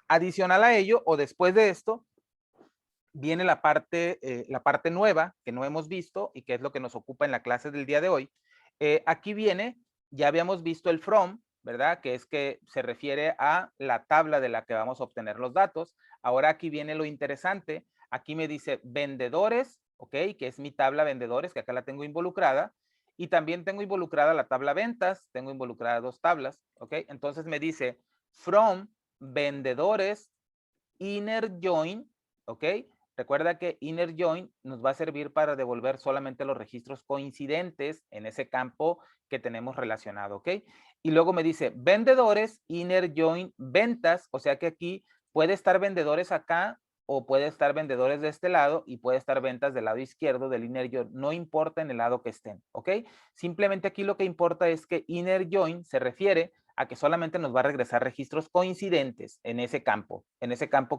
Adicional a ello o después de esto, viene la parte nueva que no hemos visto y que es lo que nos ocupa en la clase del día de hoy. Aquí viene, ya habíamos visto el from, ¿verdad? Que es que se refiere a la tabla de la que vamos a obtener los datos. Ahora aquí viene lo interesante. Aquí me dice vendedores, ¿ok? Que es mi tabla vendedores, que acá la tengo involucrada. Y también tengo involucrada la tabla ventas, tengo involucradas dos tablas, ¿ok? Entonces me dice from vendedores inner join, ¿ok? Recuerda que inner join nos va a servir para devolver solamente los registros coincidentes en ese campo que tenemos relacionado, ¿ok? Y luego me dice vendedores, inner join, ventas, o sea que aquí puede estar vendedores acá o puede estar vendedores de este lado y puede estar ventas del lado izquierdo del inner join, no importa en el lado que estén, ¿ok? Simplemente aquí lo que importa es que inner join se refiere a que solamente nos va a regresar registros coincidentes en ese campo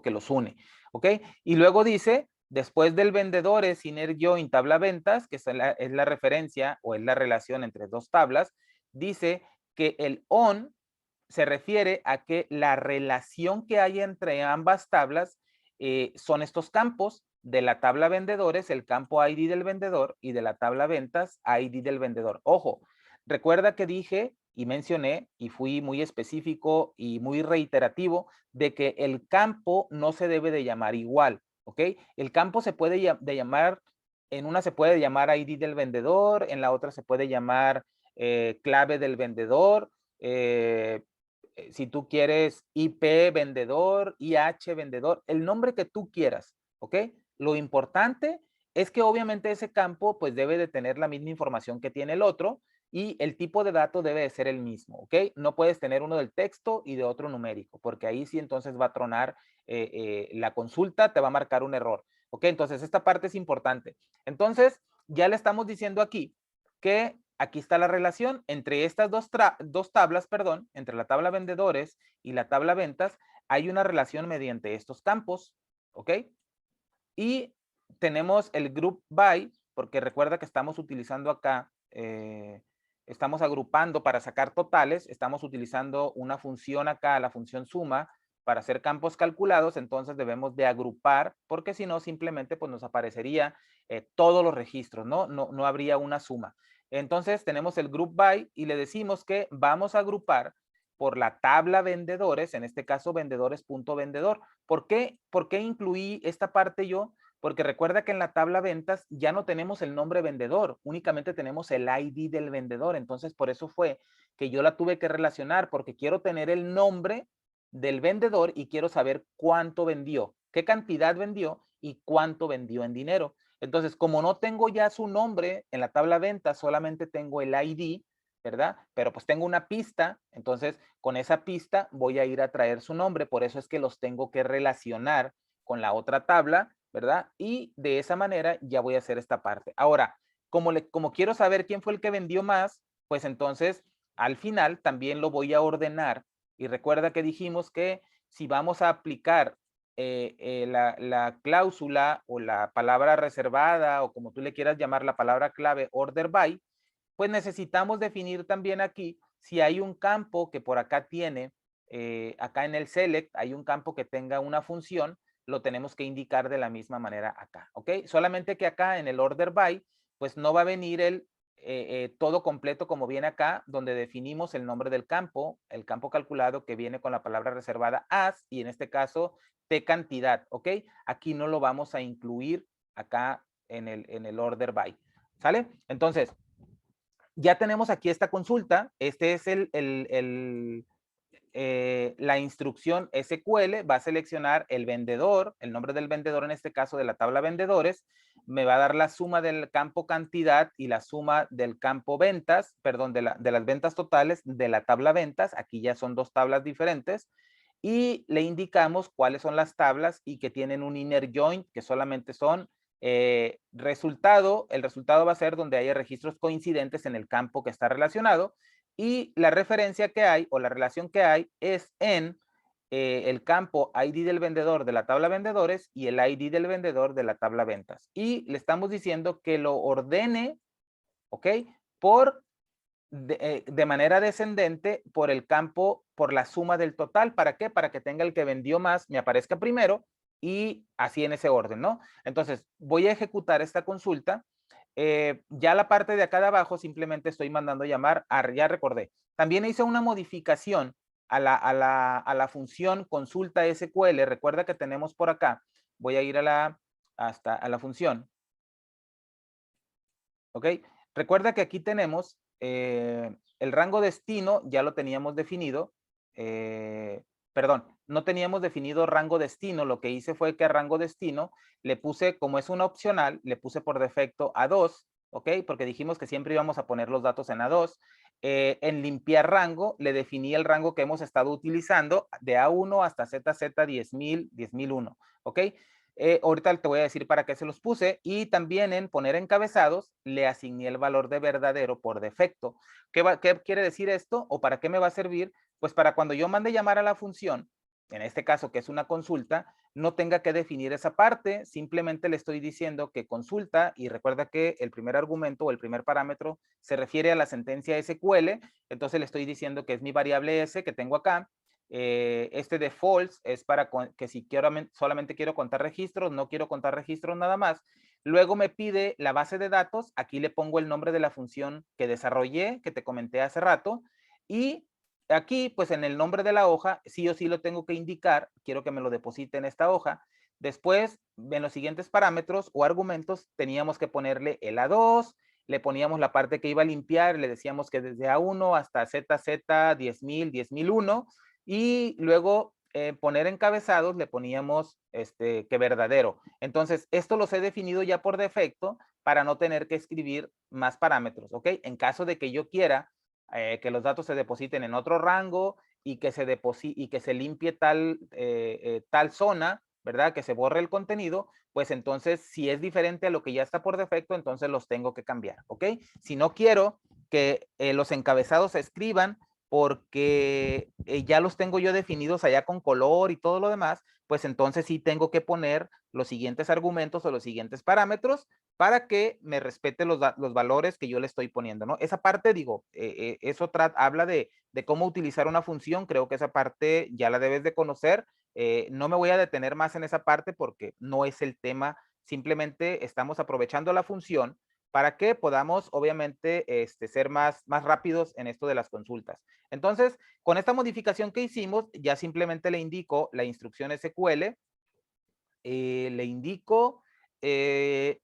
que los une, ¿ok? Y luego dice, después del vendedores inner join tabla ventas, que es la referencia o es la relación entre dos tablas, dice que el on se refiere a que la relación que hay entre ambas tablas son estos campos de la tabla vendedores, el campo ID del vendedor y de la tabla ventas, ID del vendedor. Ojo, recuerda que dije y mencioné y fui muy específico y muy reiterativo de que el campo no se debe de llamar igual, ¿ok? El campo se puede llamar, en una se puede llamar ID del vendedor, en la otra se puede llamar clave del vendedor, si tú quieres IP vendedor, IH vendedor, el nombre que tú quieras, ¿ok? Lo importante es que obviamente ese campo pues debe de tener la misma información que tiene el otro y el tipo de dato debe de ser el mismo, ¿ok? No puedes tener uno del texto y de otro numérico, porque ahí sí entonces va a tronar la consulta, te va a marcar un error, ¿ok? Entonces esta parte es importante. Entonces ya le estamos diciendo aquí que aquí está la relación entre estas dos tablas, perdón, entre la tabla vendedores y la tabla ventas, hay una relación mediante estos campos, ¿ok? Y tenemos el group by, porque recuerda que estamos utilizando acá, estamos agrupando para sacar totales, estamos utilizando una función acá, la función suma, para hacer campos calculados, entonces debemos de agrupar, porque si no, simplemente pues nos aparecería todos los registros, ¿no? No habría una suma. Entonces tenemos el group by y le decimos que vamos a agrupar por la tabla vendedores, en este caso vendedores.vendedor. ¿Por qué incluí esta parte yo? Porque recuerda que en la tabla ventas ya no tenemos el nombre vendedor, únicamente tenemos el ID del vendedor. Entonces, por eso fue que yo la tuve que relacionar, porque quiero tener el nombre del vendedor y quiero saber cuánto vendió, qué cantidad vendió y cuánto vendió en dinero. Entonces, como no tengo ya su nombre en la tabla ventas, solamente tengo el ID, ¿verdad? Pero pues tengo una pista, entonces con esa pista voy a ir a traer su nombre, por eso es que los tengo que relacionar con la otra tabla, ¿verdad? Y de esa manera ya voy a hacer esta parte. Ahora, como quiero saber quién fue el que vendió más, pues entonces al final también lo voy a ordenar. Y recuerda que dijimos que si vamos a aplicar la cláusula o la palabra reservada o como tú le quieras llamar la palabra clave order by, pues necesitamos definir también aquí si hay un campo que por acá tiene, acá en el select hay un campo que tenga una función, lo tenemos que indicar de la misma manera acá, ¿ok? Solamente que acá en el order by, pues no va a venir el todo completo como viene acá, donde definimos el nombre del campo, el campo calculado que viene con la palabra reservada as, y en este caso, t cantidad, ¿ok? Aquí no lo vamos a incluir acá en el order by, ¿sale? Entonces, ya tenemos aquí esta consulta. Este es la instrucción SQL. Va a seleccionar el vendedor, el nombre del vendedor, en este caso de la tabla vendedores. Me va a dar la suma del campo cantidad y la suma del campo ventas, perdón, de las ventas totales de la tabla ventas. Aquí ya son dos tablas diferentes. Y le indicamos cuáles son las tablas y que tienen un inner join, que solamente son el resultado va a ser donde haya registros coincidentes en el campo que está relacionado y la referencia que hay o la relación que hay es en el campo ID del vendedor de la tabla vendedores y el ID del vendedor de la tabla ventas. Y le estamos diciendo que lo ordene, ¿ok? Por de manera descendente por el campo, por la suma del total. ¿Para qué? Para que tenga el que vendió más, me aparezca primero y así en ese orden, ¿no? Entonces, voy a ejecutar esta consulta. Ya la parte de acá de abajo simplemente estoy mandando llamar ya recordé. También hice una modificación a la función consulta SQL. Recuerda que tenemos por acá. Voy a ir hasta a la función. ¿Ok? Recuerda que aquí tenemos el rango destino, ya lo teníamos definido. Perdón, no teníamos definido rango destino. Lo que hice fue que a rango destino le puse, como es una opcional, le puse por defecto A2, ¿ok? Porque dijimos que siempre íbamos a poner los datos en A2. En limpiar rango, le definí el rango que hemos estado utilizando de A1 hasta ZZ 10,000, 10,001, ¿ok? Ahorita te voy a decir para qué se los puse y también en poner encabezados le asigné el valor de verdadero por defecto. ¿Qué quiere decir esto o para qué me va a servir? Pues para cuando yo mande llamar a la función, en este caso que es una consulta, no tenga que definir esa parte, simplemente le estoy diciendo que consulta y recuerda que el primer argumento o el primer parámetro se refiere a la sentencia SQL, entonces le estoy diciendo que es mi variable S que tengo acá. Este de false es para que si solamente quiero contar registros, no quiero contar registros nada más. Luego me pide la base de datos, aquí le pongo el nombre de la función que desarrollé, que te comenté hace rato, y aquí pues en el nombre de la hoja sí o sí lo tengo que indicar, quiero que me lo deposite en esta hoja. Después, en los siguientes parámetros o argumentos, teníamos que ponerle el A2, le poníamos la parte que iba a limpiar, le decíamos que desde A1 hasta ZZ 10,000, 10,001, y luego poner encabezados le poníamos que verdadero. Entonces, esto los he definido ya por defecto para no tener que escribir más parámetros, ¿ok? En caso de que yo quiera que los datos se depositen en otro rango y que se limpie tal zona, ¿verdad? Que se borre el contenido, pues entonces si es diferente a lo que ya está por defecto, entonces los tengo que cambiar, ¿ok? Si no quiero que los encabezados se escriban porque ya los tengo yo definidos allá con color y todo lo demás, pues entonces sí tengo que poner los siguientes argumentos o los siguientes parámetros para que me respete los valores que yo le estoy poniendo, ¿no? Esa parte, digo, eso habla de cómo utilizar una función, creo que esa parte ya la debes de conocer. No me voy a detener más en esa parte porque no es el tema, simplemente estamos aprovechando la función para que podamos, obviamente, ser más rápidos en esto de las consultas. Entonces, con esta modificación que hicimos, ya simplemente le indico la instrucción SQL, le indico que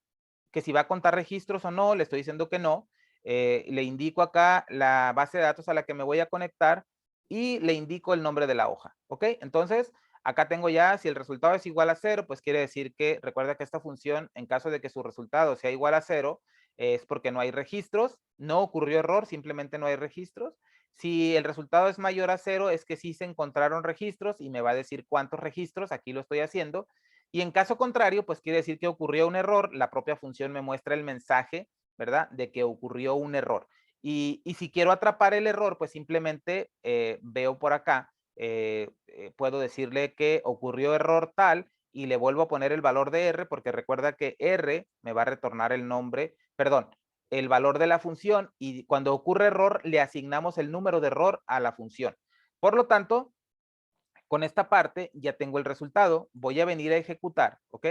si va a contar registros o no, le estoy diciendo que no, le indico acá la base de datos a la que me voy a conectar y le indico el nombre de la hoja, ¿ok? Entonces, acá tengo ya, si el resultado es igual a 0, pues quiere decir que, recuerda que esta función, en caso de que su resultado sea igual a 0, es porque no hay registros, no ocurrió error, simplemente no hay registros. Si el resultado es mayor a 0, es que sí se encontraron registros y me va a decir cuántos registros, aquí lo estoy haciendo. Y en caso contrario, pues quiere decir que ocurrió un error, la propia función me muestra el mensaje, ¿verdad? De que ocurrió un error. Y si quiero atrapar el error, pues simplemente veo por acá, puedo decirle que ocurrió error tal y le vuelvo a poner el valor de R, porque recuerda que R me va a retornar el nombre, perdón, el valor de la función, y cuando ocurre error le asignamos el número de error a la función. Por lo tanto, con esta parte ya tengo el resultado. Voy a venir a ejecutar, ¿ok?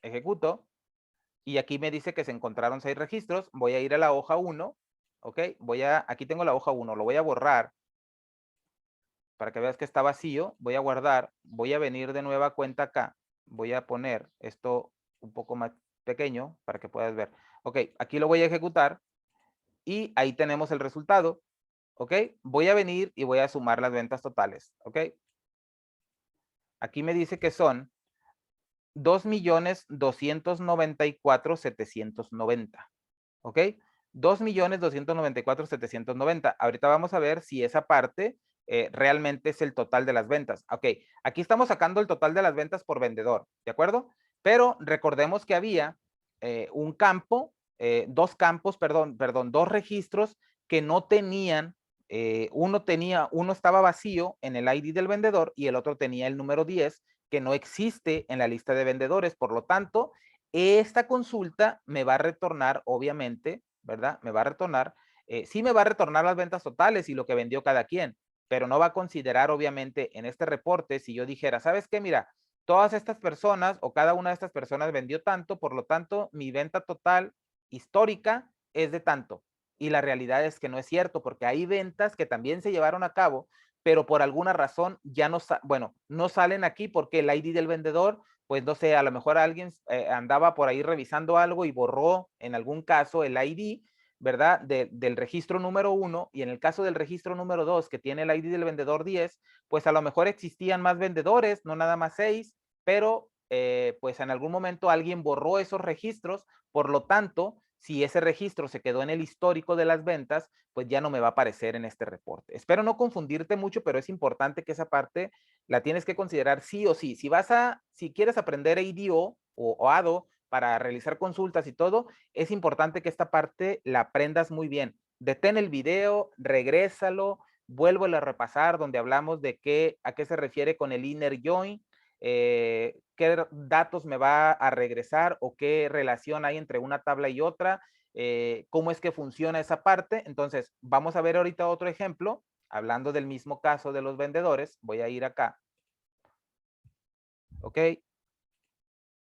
Ejecuto. Y aquí me dice que se encontraron 6 registros. Voy a ir a la hoja 1, ¿ok? Aquí tengo la hoja 1, lo voy a borrar para que veas que está vacío. Voy a guardar, voy a venir de nueva cuenta acá. Voy a poner esto un poco más pequeño para que puedas ver. Ok, aquí lo voy a ejecutar y ahí tenemos el resultado. ¿Ok? Voy a venir y voy a sumar las ventas totales. ¿Ok? Aquí me dice que son 2.294.790. ¿Ok? 2.294.790. Ahorita vamos a ver si esa parte realmente es el total de las ventas. Ok, aquí estamos sacando el total de las ventas por vendedor, ¿de acuerdo? Pero recordemos que había un campo, dos campos, perdón, dos registros que no tenían, uno estaba vacío en el ID del vendedor y el otro tenía el número 10 que no existe en la lista de vendedores. Por lo tanto, esta consulta me va a retornar, obviamente, ¿verdad? Me va a retornar, sí me va a retornar las ventas totales y lo que vendió cada quien, pero no va a considerar, obviamente, en este reporte, si yo dijera, ¿sabes qué? Mira, todas estas personas o cada una de estas personas vendió tanto, por lo tanto, mi venta total histórica es de tanto. Y la realidad es que no es cierto, porque hay ventas que también se llevaron a cabo, pero por alguna razón ya no, bueno, no salen aquí porque el ID del vendedor, pues no sé, a lo mejor alguien andaba por ahí revisando algo y borró en algún caso el ID, ¿verdad? Del registro número 1, y en el caso del registro número 2, que tiene el ID del vendedor 10, pues a lo mejor existían más vendedores, no nada más 6, pero pues en algún momento alguien borró esos registros, por lo tanto, si ese registro se quedó en el histórico de las ventas, pues ya no me va a aparecer en este reporte. Espero no confundirte mucho, pero es importante que esa parte la tienes que considerar sí o sí. Si quieres aprender ADO o ADO para realizar consultas y todo, es importante que esta parte la aprendas muy bien. Detén el video, regrésalo, vuélvelo a repasar donde hablamos de a qué se refiere con el inner join, qué datos me va a regresar o qué relación hay entre una tabla y otra, cómo es que funciona esa parte. Entonces, vamos a ver ahorita otro ejemplo, hablando del mismo caso de los vendedores. Voy a ir acá. Ok.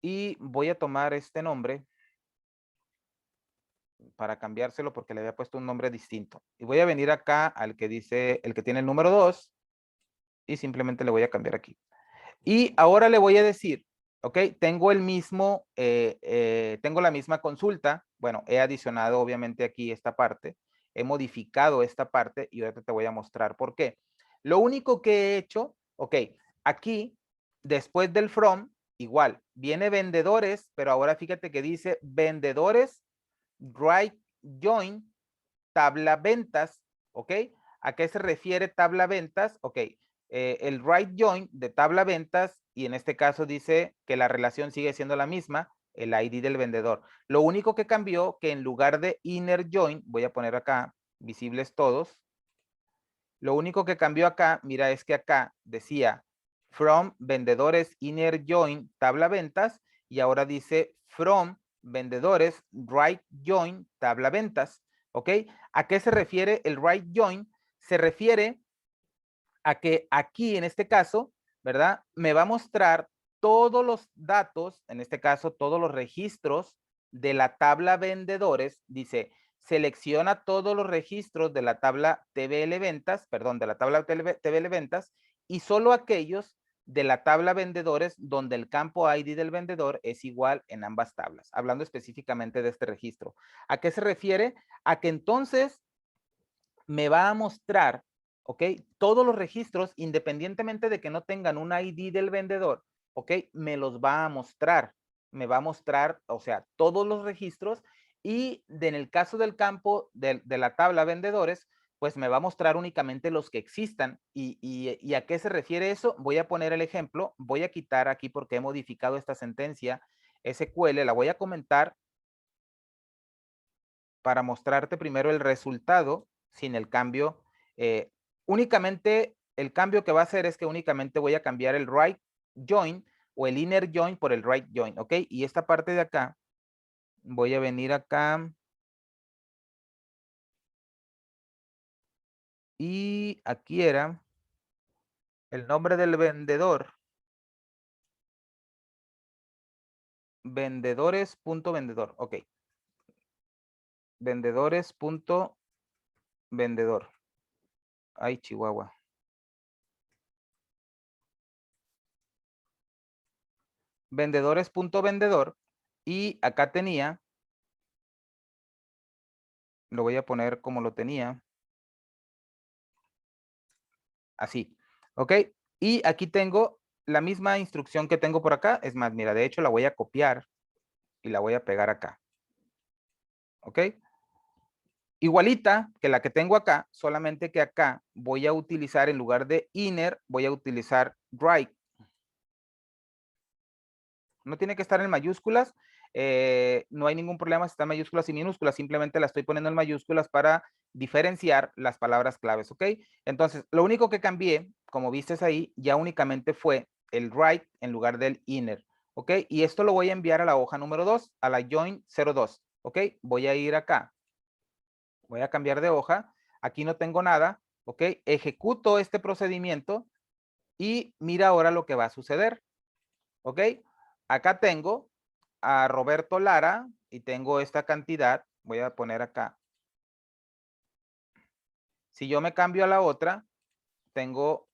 Y voy a tomar este nombre para cambiárselo porque le había puesto un nombre distinto. Y voy a venir acá al que dice, el que tiene el número 2 y simplemente le voy a cambiar aquí. Y ahora le voy a decir, ok, tengo tengo la misma consulta. Bueno, he adicionado obviamente aquí esta parte, he modificado esta parte y ahorita te voy a mostrar por qué. Lo único que he hecho, ok, aquí, después del from, igual, viene vendedores, pero ahora fíjate que dice vendedores, right join, tabla ventas, ¿ok? ¿A qué se refiere tabla ventas? Ok, el right join de tabla ventas, y en este caso dice que la relación sigue siendo la misma, el ID del vendedor. Lo único que cambió, que en lugar de inner join, voy a poner acá, visibles todos, lo único que cambió acá, mira, es que acá decía from vendedores inner join tabla ventas y ahora dice from vendedores right join tabla ventas. ¿Ok? ¿A qué se refiere el right join? Se refiere a que aquí en este caso, ¿verdad? Me va a mostrar todos los datos, en este caso todos los registros de la tabla vendedores. Dice, selecciona todos los registros de la tabla TBL ventas, perdón, de la tabla TBL ventas y solo aquellos de la tabla vendedores donde el campo ID del vendedor es igual en ambas tablas, hablando específicamente de este registro. ¿A qué se refiere? A que entonces me va a mostrar, ¿ok? Todos los registros, independientemente de que no tengan un ID del vendedor, ¿ok? Me los va a mostrar. Me va a mostrar, o sea, todos los registros y en el caso del campo de la tabla vendedores, pues me va a mostrar únicamente los que existan. ¿Y a qué se refiere eso? Voy a poner el ejemplo. Voy a quitar aquí porque he modificado esta sentencia SQL. La voy a comentar para mostrarte primero el resultado sin el cambio. Únicamente el cambio que va a hacer es que únicamente voy a cambiar el right join o el inner join por el right join, ¿ok? Y esta parte de acá, voy a venir acá y aquí era el nombre del vendedor, vendedores.vendedor, ok, vendedores.vendedor, ay Chihuahua, vendedores.vendedor y acá tenía, lo voy a poner como lo tenía, así, ¿ok? Y aquí tengo la misma instrucción que tengo por acá. Es más, mira, de hecho la voy a copiar y la voy a pegar acá, ¿ok? Igualita que la que tengo acá, solamente que acá voy a utilizar en lugar de inner, voy a utilizar right. No tiene que estar en mayúsculas, no hay ningún problema si está en mayúsculas y minúsculas, simplemente la estoy poniendo en mayúsculas para diferenciar las palabras claves, ¿ok? Entonces, lo único que cambié, como vistes ahí, ya únicamente fue el right en lugar del inner, ¿ok? Y esto lo voy a enviar a la hoja número 2, a la join 02, ¿ok? Voy a ir acá, voy a cambiar de hoja, aquí no tengo nada, ¿ok? Ejecuto este procedimiento y mira ahora lo que va a suceder, ¿ok? Acá tengo a Roberto Lara y tengo esta cantidad, voy a poner acá. Si yo me cambio a la otra, tengo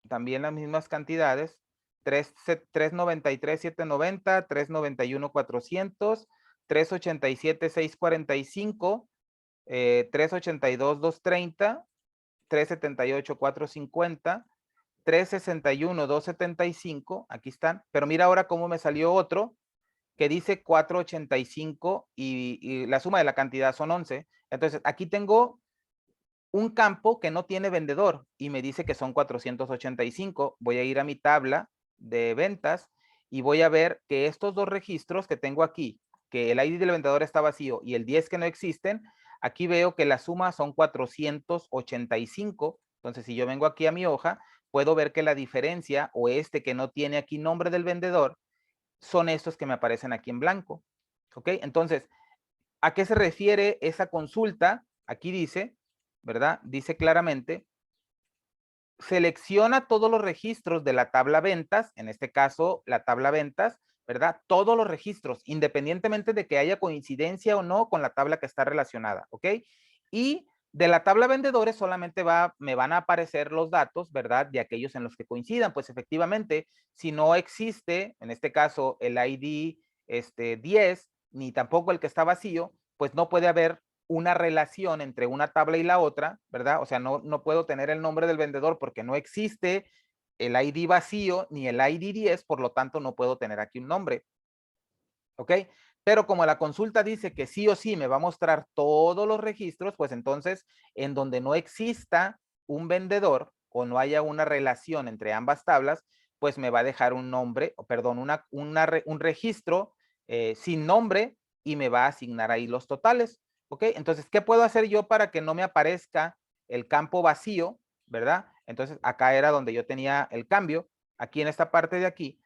también las mismas cantidades, 393,790, 391,400, 387,645, 382,230, 378,450, 361,275, aquí están, pero mira ahora cómo me salió otro, que dice 485 y la suma de la cantidad son 11. Entonces, aquí tengo un campo que no tiene vendedor y me dice que son 485. Voy a ir a mi tabla de ventas y voy a ver que estos dos registros que tengo aquí, que el ID del vendedor está vacío y el 10 que no existen, aquí veo que la suma son 485. Entonces, si yo vengo aquí a mi hoja, puedo ver que la diferencia o este que no tiene aquí nombre del vendedor son estos que me aparecen aquí en blanco. ¿Ok? Entonces, ¿a qué se refiere esa consulta? Aquí dice, ¿verdad? Dice claramente, selecciona todos los registros de la tabla ventas, en este caso, la tabla ventas, ¿verdad? Todos los registros, independientemente de que haya coincidencia o no con la tabla que está relacionada, ¿ok? Y de la tabla vendedores solamente me van a aparecer los datos, ¿verdad? De aquellos en los que coincidan. Pues efectivamente, si no existe, en este caso, el ID 10, ni tampoco el que está vacío, pues no puede haber una relación entre una tabla y la otra, ¿verdad? O sea, no puedo tener el nombre del vendedor porque no existe el ID vacío ni el ID 10, por lo tanto no puedo tener aquí un nombre. ¿Ok? Pero como la consulta dice que sí o sí me va a mostrar todos los registros, pues entonces en donde no exista un vendedor o no haya una relación entre ambas tablas, pues me va a dejar un nombre, o perdón, un registro sin nombre y me va a asignar ahí los totales. ¿Ok? Entonces, ¿qué puedo hacer yo para que no me aparezca el campo vacío? ¿Verdad? Entonces, acá era donde yo tenía el cambio. aquí en esta parte de aquí,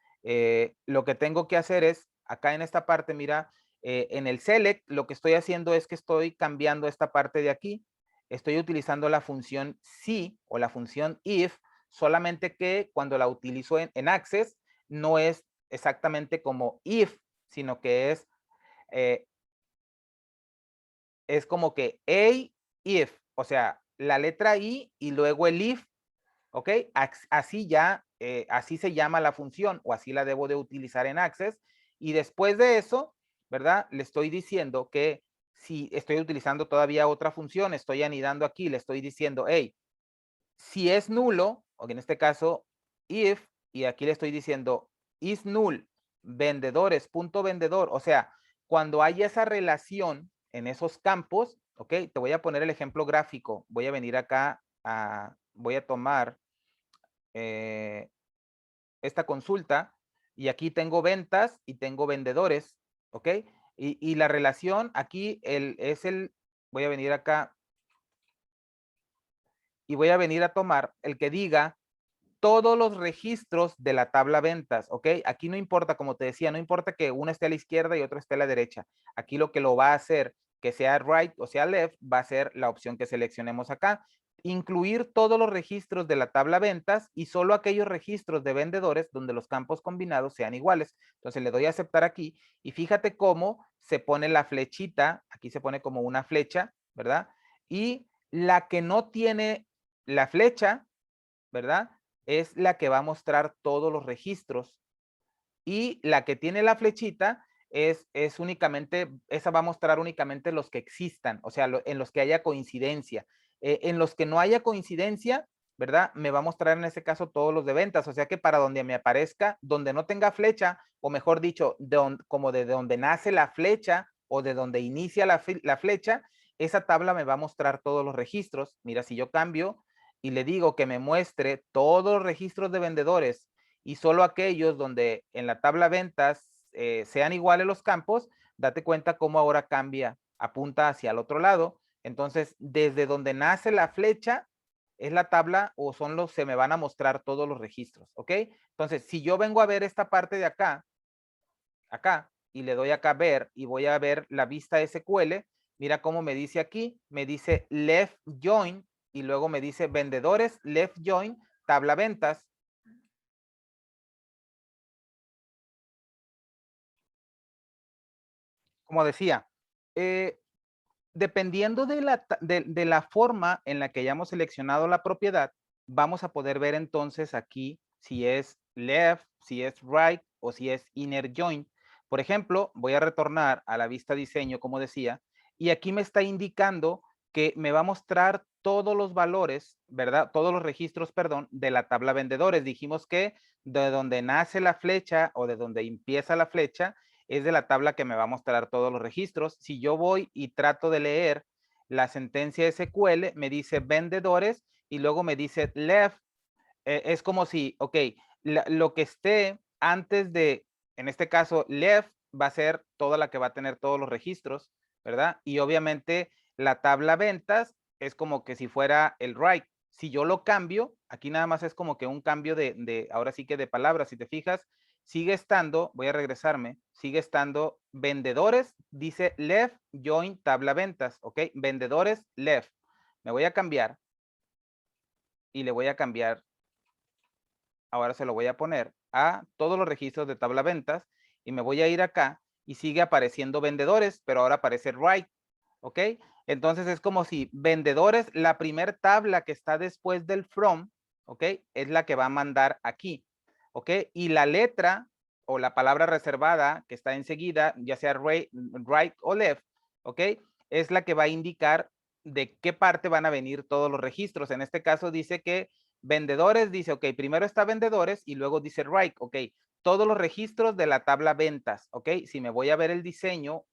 lo que tengo que hacer es, acá en esta parte, mira, en el select, lo que estoy haciendo es que estoy cambiando esta parte de aquí. Estoy utilizando la función si o la función if, solamente que cuando la utilizo en Access, no es exactamente como if, sino que es como que a if, o sea, la letra i y luego el if, ¿ok? Así ya, así se llama la función o así la debo de utilizar en Access. Y después de eso, ¿verdad? Le estoy diciendo que si estoy utilizando todavía otra función, estoy anidando aquí, le estoy diciendo, hey, si es nulo, o en este caso, if, y aquí le estoy diciendo is null, vendedores, punto vendedor, o sea, cuando hay esa relación en esos campos, ok, te voy a poner el ejemplo gráfico, voy a venir acá, voy a tomar esta consulta y aquí tengo ventas y tengo vendedores, ok, y la relación aquí voy a venir acá y voy a venir a tomar el que diga todos los registros de la tabla ventas, ¿ok? Aquí no importa, como te decía, no importa que uno esté a la izquierda y otro esté a la derecha. Aquí lo que lo va a hacer, que sea right o sea left, va a ser la opción que seleccionemos acá. Incluir todos los registros de la tabla ventas y solo aquellos registros de vendedores donde los campos combinados sean iguales. Entonces le doy a aceptar aquí y fíjate cómo se pone la flechita, aquí se pone como una flecha, ¿verdad? Y la que no tiene la flecha, ¿verdad? Es la que va a mostrar todos los registros y la que tiene la flechita es únicamente, esa va a mostrar únicamente los que existan, o sea, en los que haya coincidencia. En los que no haya coincidencia, ¿verdad? Me va a mostrar en ese caso todos los de ventas, o sea que para donde me aparezca, donde no tenga flecha, o mejor dicho, como de donde nace la flecha o de donde inicia la flecha, esa tabla me va a mostrar todos los registros. Mira, si yo cambio y le digo que me muestre todos los registros de vendedores y solo aquellos donde en la tabla ventas sean iguales los campos, date cuenta cómo ahora cambia, apunta hacia el otro lado. Entonces, desde donde nace la flecha, es la tabla o se me van a mostrar todos los registros, ¿ok? Entonces, si yo vengo a ver esta parte de acá, y le doy acá ver y voy a ver la vista SQL, mira cómo me dice aquí, me dice left join y luego me dice vendedores, left join, tabla ventas. Como decía, dependiendo de la forma en la que hayamos seleccionado la propiedad, vamos a poder ver entonces aquí si es left, si es right o si es inner join. Por ejemplo, voy a retornar a la vista diseño, como decía, y aquí me está indicando que me va a mostrar todos los valores, ¿verdad? Todos los registros, perdón, de la tabla vendedores. Dijimos que de donde nace la flecha o de donde empieza la flecha es de la tabla que me va a mostrar todos los registros. Si yo voy y trato de leer la sentencia SQL, me dice vendedores y luego me dice left. Es como si, ok, lo que esté antes de, en este caso, left va a ser toda la que va a tener todos los registros, ¿verdad? Y obviamente la tabla ventas es como que si fuera el right. Si yo lo cambio, aquí nada más es como que un cambio ahora sí que de palabras. Si te fijas, sigue estando, voy a regresarme, sigue estando vendedores, dice left, join, tabla ventas, ¿ok? Vendedores, left. Me voy a cambiar y le voy a cambiar, ahora se lo voy a poner a todos los registros de tabla ventas y me voy a ir acá y sigue apareciendo vendedores, pero ahora aparece right, ¿ok? Entonces es como si vendedores, la primer tabla que está después del from, ¿ok? Es la que va a mandar aquí, ¿ok? Y la letra o la palabra reservada que está enseguida, ya sea right o left, ¿ok? Es la que va a indicar de qué parte van a venir todos los registros. En este caso dice que vendedores, dice, ok, primero está vendedores y luego dice right, ok, todos los registros de la tabla ventas, ok. Si me voy a ver el diseño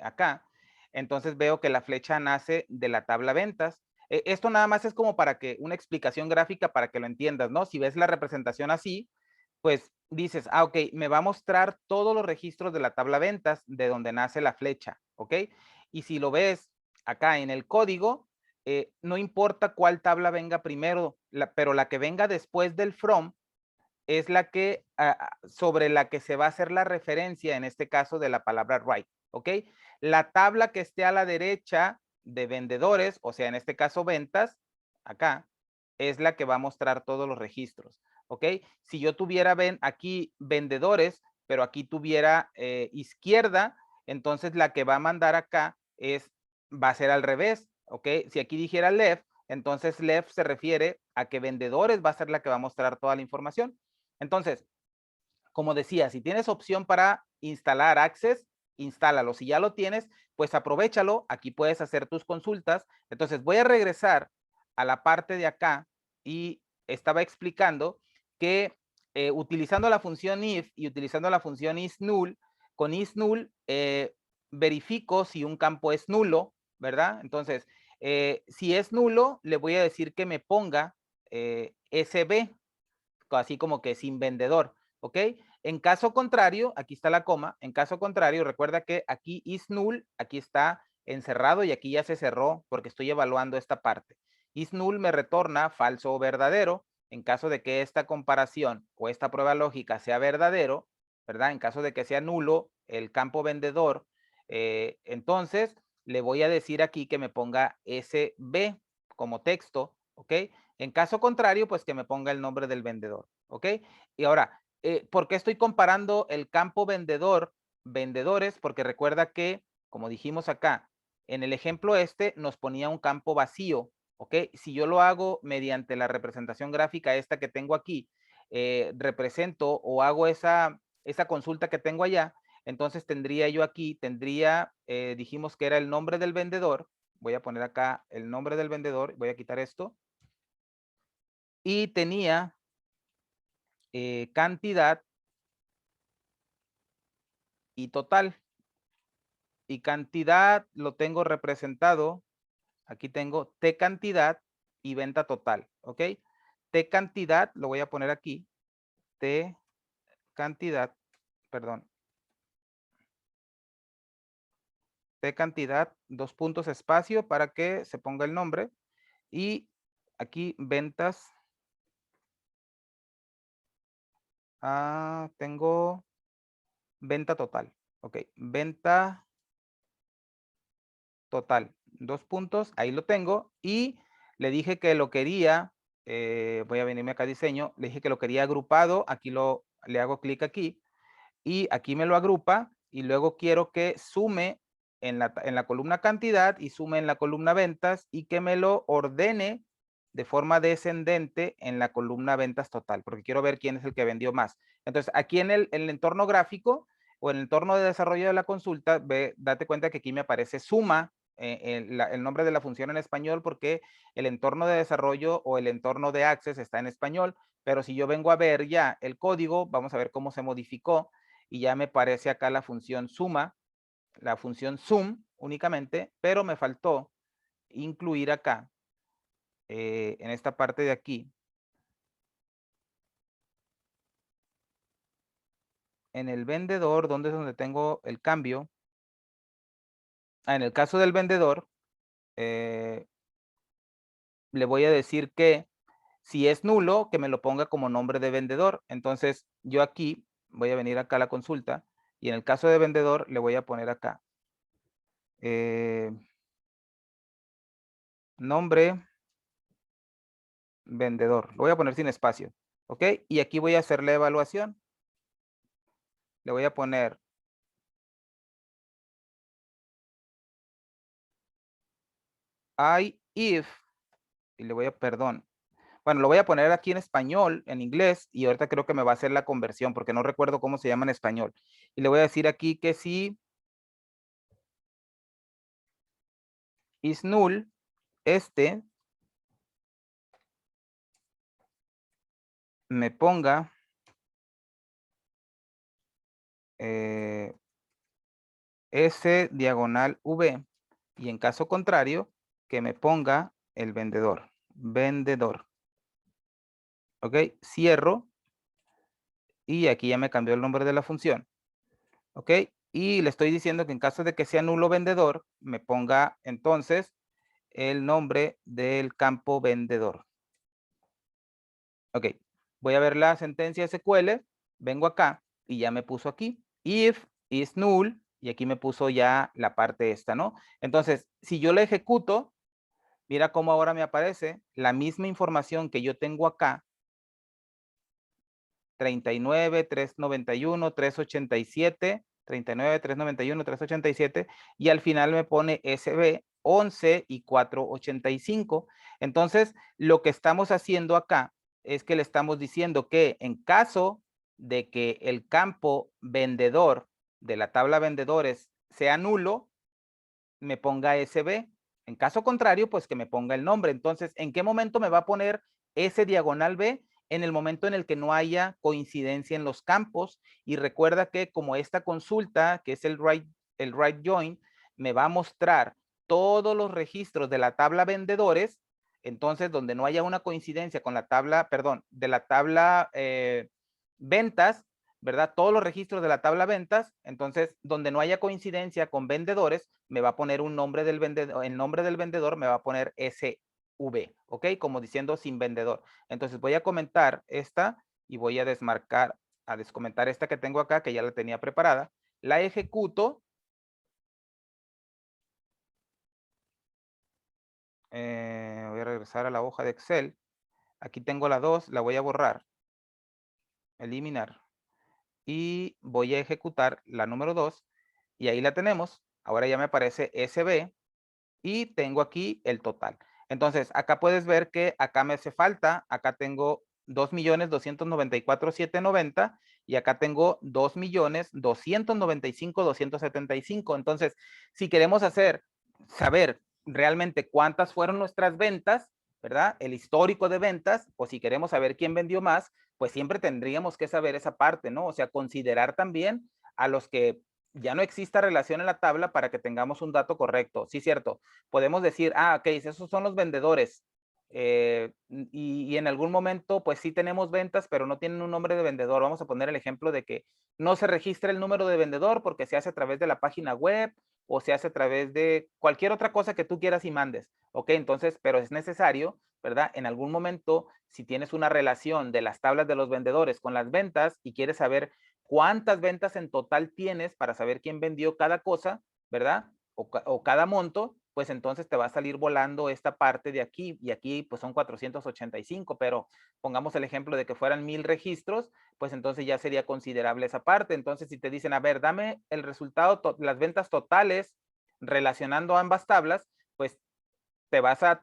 acá, entonces veo que la flecha nace de la tabla ventas. Esto nada más es como para que una explicación gráfica para que lo entiendas, ¿no? Si ves la representación así, pues dices, ok, me va a mostrar todos los registros de la tabla ventas de donde nace la flecha, ok. Y si lo ves acá en el código, no importa cuál tabla venga primero, pero la que venga después del from es la que, sobre la que se va a hacer la referencia, en este caso de la palabra right, ¿ok? La tabla que esté a la derecha de vendedores, o sea, en este caso ventas, acá, es la que va a mostrar todos los registros, ¿ok? Si yo tuviera aquí vendedores, pero aquí tuviera izquierda, entonces la que va a mandar acá va a ser al revés, ¿ok? Si aquí dijera left, entonces left se refiere a que vendedores va a ser la que va a mostrar toda la información. Entonces, como decía, si tienes opción para instalar Access, instálalo. Si ya lo tienes, pues aprovéchalo. Aquí puedes hacer tus consultas. Entonces voy a regresar a la parte de acá y estaba explicando que utilizando la función if y utilizando la función isNull, con isNull verifico si un campo es nulo, ¿verdad? Entonces, si es nulo, le voy a decir que me ponga SB, así como que sin vendedor, ¿ok? En caso contrario, aquí está la coma, en caso contrario, recuerda que aquí isNull, aquí está encerrado y aquí ya se cerró porque estoy evaluando esta parte. IsNull me retorna falso o verdadero en caso de que esta comparación o esta prueba lógica sea verdadero, ¿verdad? En caso de que sea nulo el campo vendedor, entonces le voy a decir aquí que me ponga SB como texto, ¿ok? En caso contrario, pues que me ponga el nombre del vendedor, ¿ok? Y ahora, ¿por qué estoy comparando el campo vendedor, vendedores? Porque recuerda que, como dijimos acá, en el ejemplo nos ponía un campo vacío, ¿ok? Si yo lo hago mediante la representación gráfica esta que tengo aquí, represento o hago esa consulta que tengo allá, entonces tendría yo aquí, dijimos que era el nombre del vendedor, voy a poner acá el nombre del vendedor, voy a quitar esto, y tenía cantidad y total. Y cantidad lo tengo representado, aquí tengo T cantidad y venta total, ¿ok? T cantidad, lo voy a poner aquí, T cantidad, perdón. T cantidad, 2 puntos espacio para que se ponga el nombre. Y aquí ventas. Tengo venta total. Ok, venta total. 2 puntos, ahí lo tengo. Y le dije que lo quería, voy a venirme acá a diseño, le dije que lo quería agrupado, aquí le hago clic aquí y aquí me lo agrupa y luego quiero que sume en la columna cantidad y sume en la columna ventas y que me lo ordene de forma descendente en la columna ventas total, porque quiero ver quién es el que vendió más. Entonces, aquí en el entorno gráfico o en el entorno de desarrollo de la consulta, date cuenta que aquí me aparece suma, el nombre de la función en español, porque el entorno de desarrollo o el entorno de Access está en español, pero si yo vengo a ver ya el código, vamos a ver cómo se modificó y ya me aparece acá la función suma, la función sum únicamente, pero me faltó incluir acá, en esta parte de aquí, en el vendedor, donde es donde tengo el cambio. En el caso del vendedor, le voy a decir que si es nulo, que me lo ponga como nombre de vendedor. Entonces, yo aquí voy a venir acá a la consulta y en el caso de vendedor le voy a poner acá nombre vendedor. Lo voy a poner sin espacio, ¿ok? Y aquí voy a hacer la evaluación. Le voy a poner if, y le voy a, perdón. Bueno, lo voy a poner aquí en español, en inglés, y ahorita creo que me va a hacer la conversión, porque no recuerdo cómo se llama en español. Y le voy a decir aquí que si is null, me ponga S diagonal V, y en caso contrario, que me ponga el vendedor. Vendedor. ¿Ok? Cierro. Y aquí ya me cambió el nombre de la función. ¿Ok? Y le estoy diciendo que en caso de que sea nulo vendedor, me ponga entonces el nombre del campo vendedor. Ok. Voy a ver la sentencia SQL, vengo acá y ya me puso aquí, if is null, y aquí me puso ya la parte esta, ¿no? Entonces, si yo la ejecuto, mira cómo ahora me aparece la misma información que yo tengo acá, 39, 391, 387, 39, 391, 387, y al final me pone SB 11 y 485. Entonces, lo que estamos haciendo acá es que le estamos diciendo que en caso de que el campo vendedor de la tabla vendedores sea nulo, me ponga SB. En caso contrario, pues que me ponga el nombre. Entonces, ¿en qué momento me va a poner S diagonal B? En el momento en el que no haya coincidencia en los campos. Y recuerda que como esta consulta, que es el right join, me va a mostrar todos los registros de la tabla vendedores, entonces donde no haya una coincidencia con la tabla, perdón, de la tabla ventas, ¿verdad? Todos los registros de la tabla ventas, entonces donde no haya coincidencia con vendedores, me va a poner un nombre del vendedor, el nombre del vendedor me va a poner SV, ¿ok? Como diciendo sin vendedor. Entonces voy a comentar esta y voy a desmarcar, a descomentar esta que tengo acá, que ya la tenía preparada. La ejecuto. Voy a regresar a la hoja de Excel. Aquí tengo la 2, la voy a borrar, eliminar. Y voy a ejecutar la número 2 y ahí la tenemos. Ahora ya me aparece SB y tengo aquí el total. Entonces, acá puedes ver que acá me hace falta, acá tengo 2.294.790 y acá tengo 2.295.275. Entonces, si queremos saber realmente cuántas fueron nuestras ventas, ¿verdad? El histórico de ventas, o si queremos saber quién vendió más, pues siempre tendríamos que saber esa parte, ¿no? O sea, considerar también a los que ya no exista relación en la tabla para que tengamos un dato correcto. Sí, cierto. Podemos decir, ok, esos son los vendedores. Y en algún momento, pues sí tenemos ventas, pero no tienen un nombre de vendedor. Vamos a poner el ejemplo de que no se registra el número de vendedor porque se hace a través de la página web o se hace a través de cualquier otra cosa que tú quieras y mandes. Ok, entonces, pero es necesario, ¿verdad? En algún momento, si tienes una relación de las tablas de los vendedores con las ventas y quieres saber cuántas ventas en total tienes para saber quién vendió cada cosa, ¿verdad? O cada monto, pues entonces te va a salir volando esta parte de aquí, y aquí pues son 485, pero pongamos el ejemplo de que fueran 1000 registros, pues entonces ya sería considerable esa parte. Entonces si te dicen, a ver, dame el resultado, las ventas totales relacionando ambas tablas, pues te vas a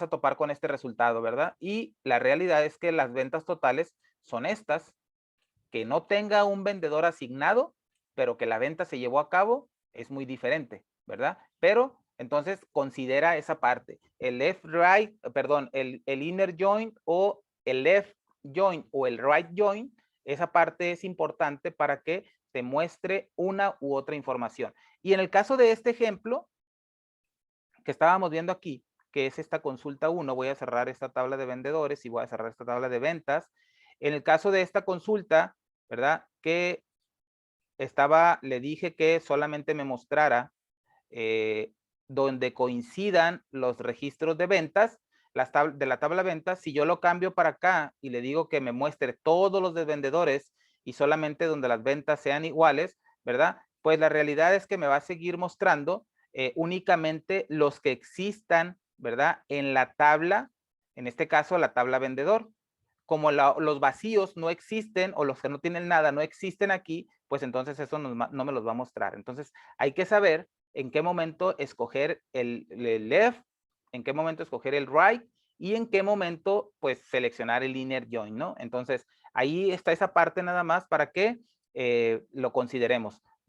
topar con este resultado, ¿verdad? Y la realidad es que las ventas totales son estas, que no tenga un vendedor asignado, pero que la venta se llevó a cabo, es muy diferente, ¿verdad? Pero entonces considera esa parte. El left right, perdón, el inner join o el left join o el right join, esa parte es importante para que te muestre una u otra información. Y en el caso de este ejemplo que estábamos viendo aquí, que es esta consulta 1, voy a cerrar esta tabla de vendedores y voy a cerrar esta tabla de ventas. En el caso de esta consulta, ¿verdad? Que le dije que solamente me mostrara donde coincidan los registros de ventas, de la tabla de ventas. Si yo lo cambio para acá y le digo que me muestre todos los de vendedores y solamente donde las ventas sean iguales, ¿verdad? Pues la realidad es que me va a seguir mostrando únicamente los que existan, ¿verdad? En la tabla, en este caso la tabla vendedor. Como los vacíos no existen o los que no tienen nada no existen aquí, pues entonces eso no me los va a mostrar. Entonces hay que saber en qué momento escoger el left, en qué momento escoger el right y en qué momento pues seleccionar el inner join, ¿no? Entonces ahí está esa parte nada más para que lo consideremos.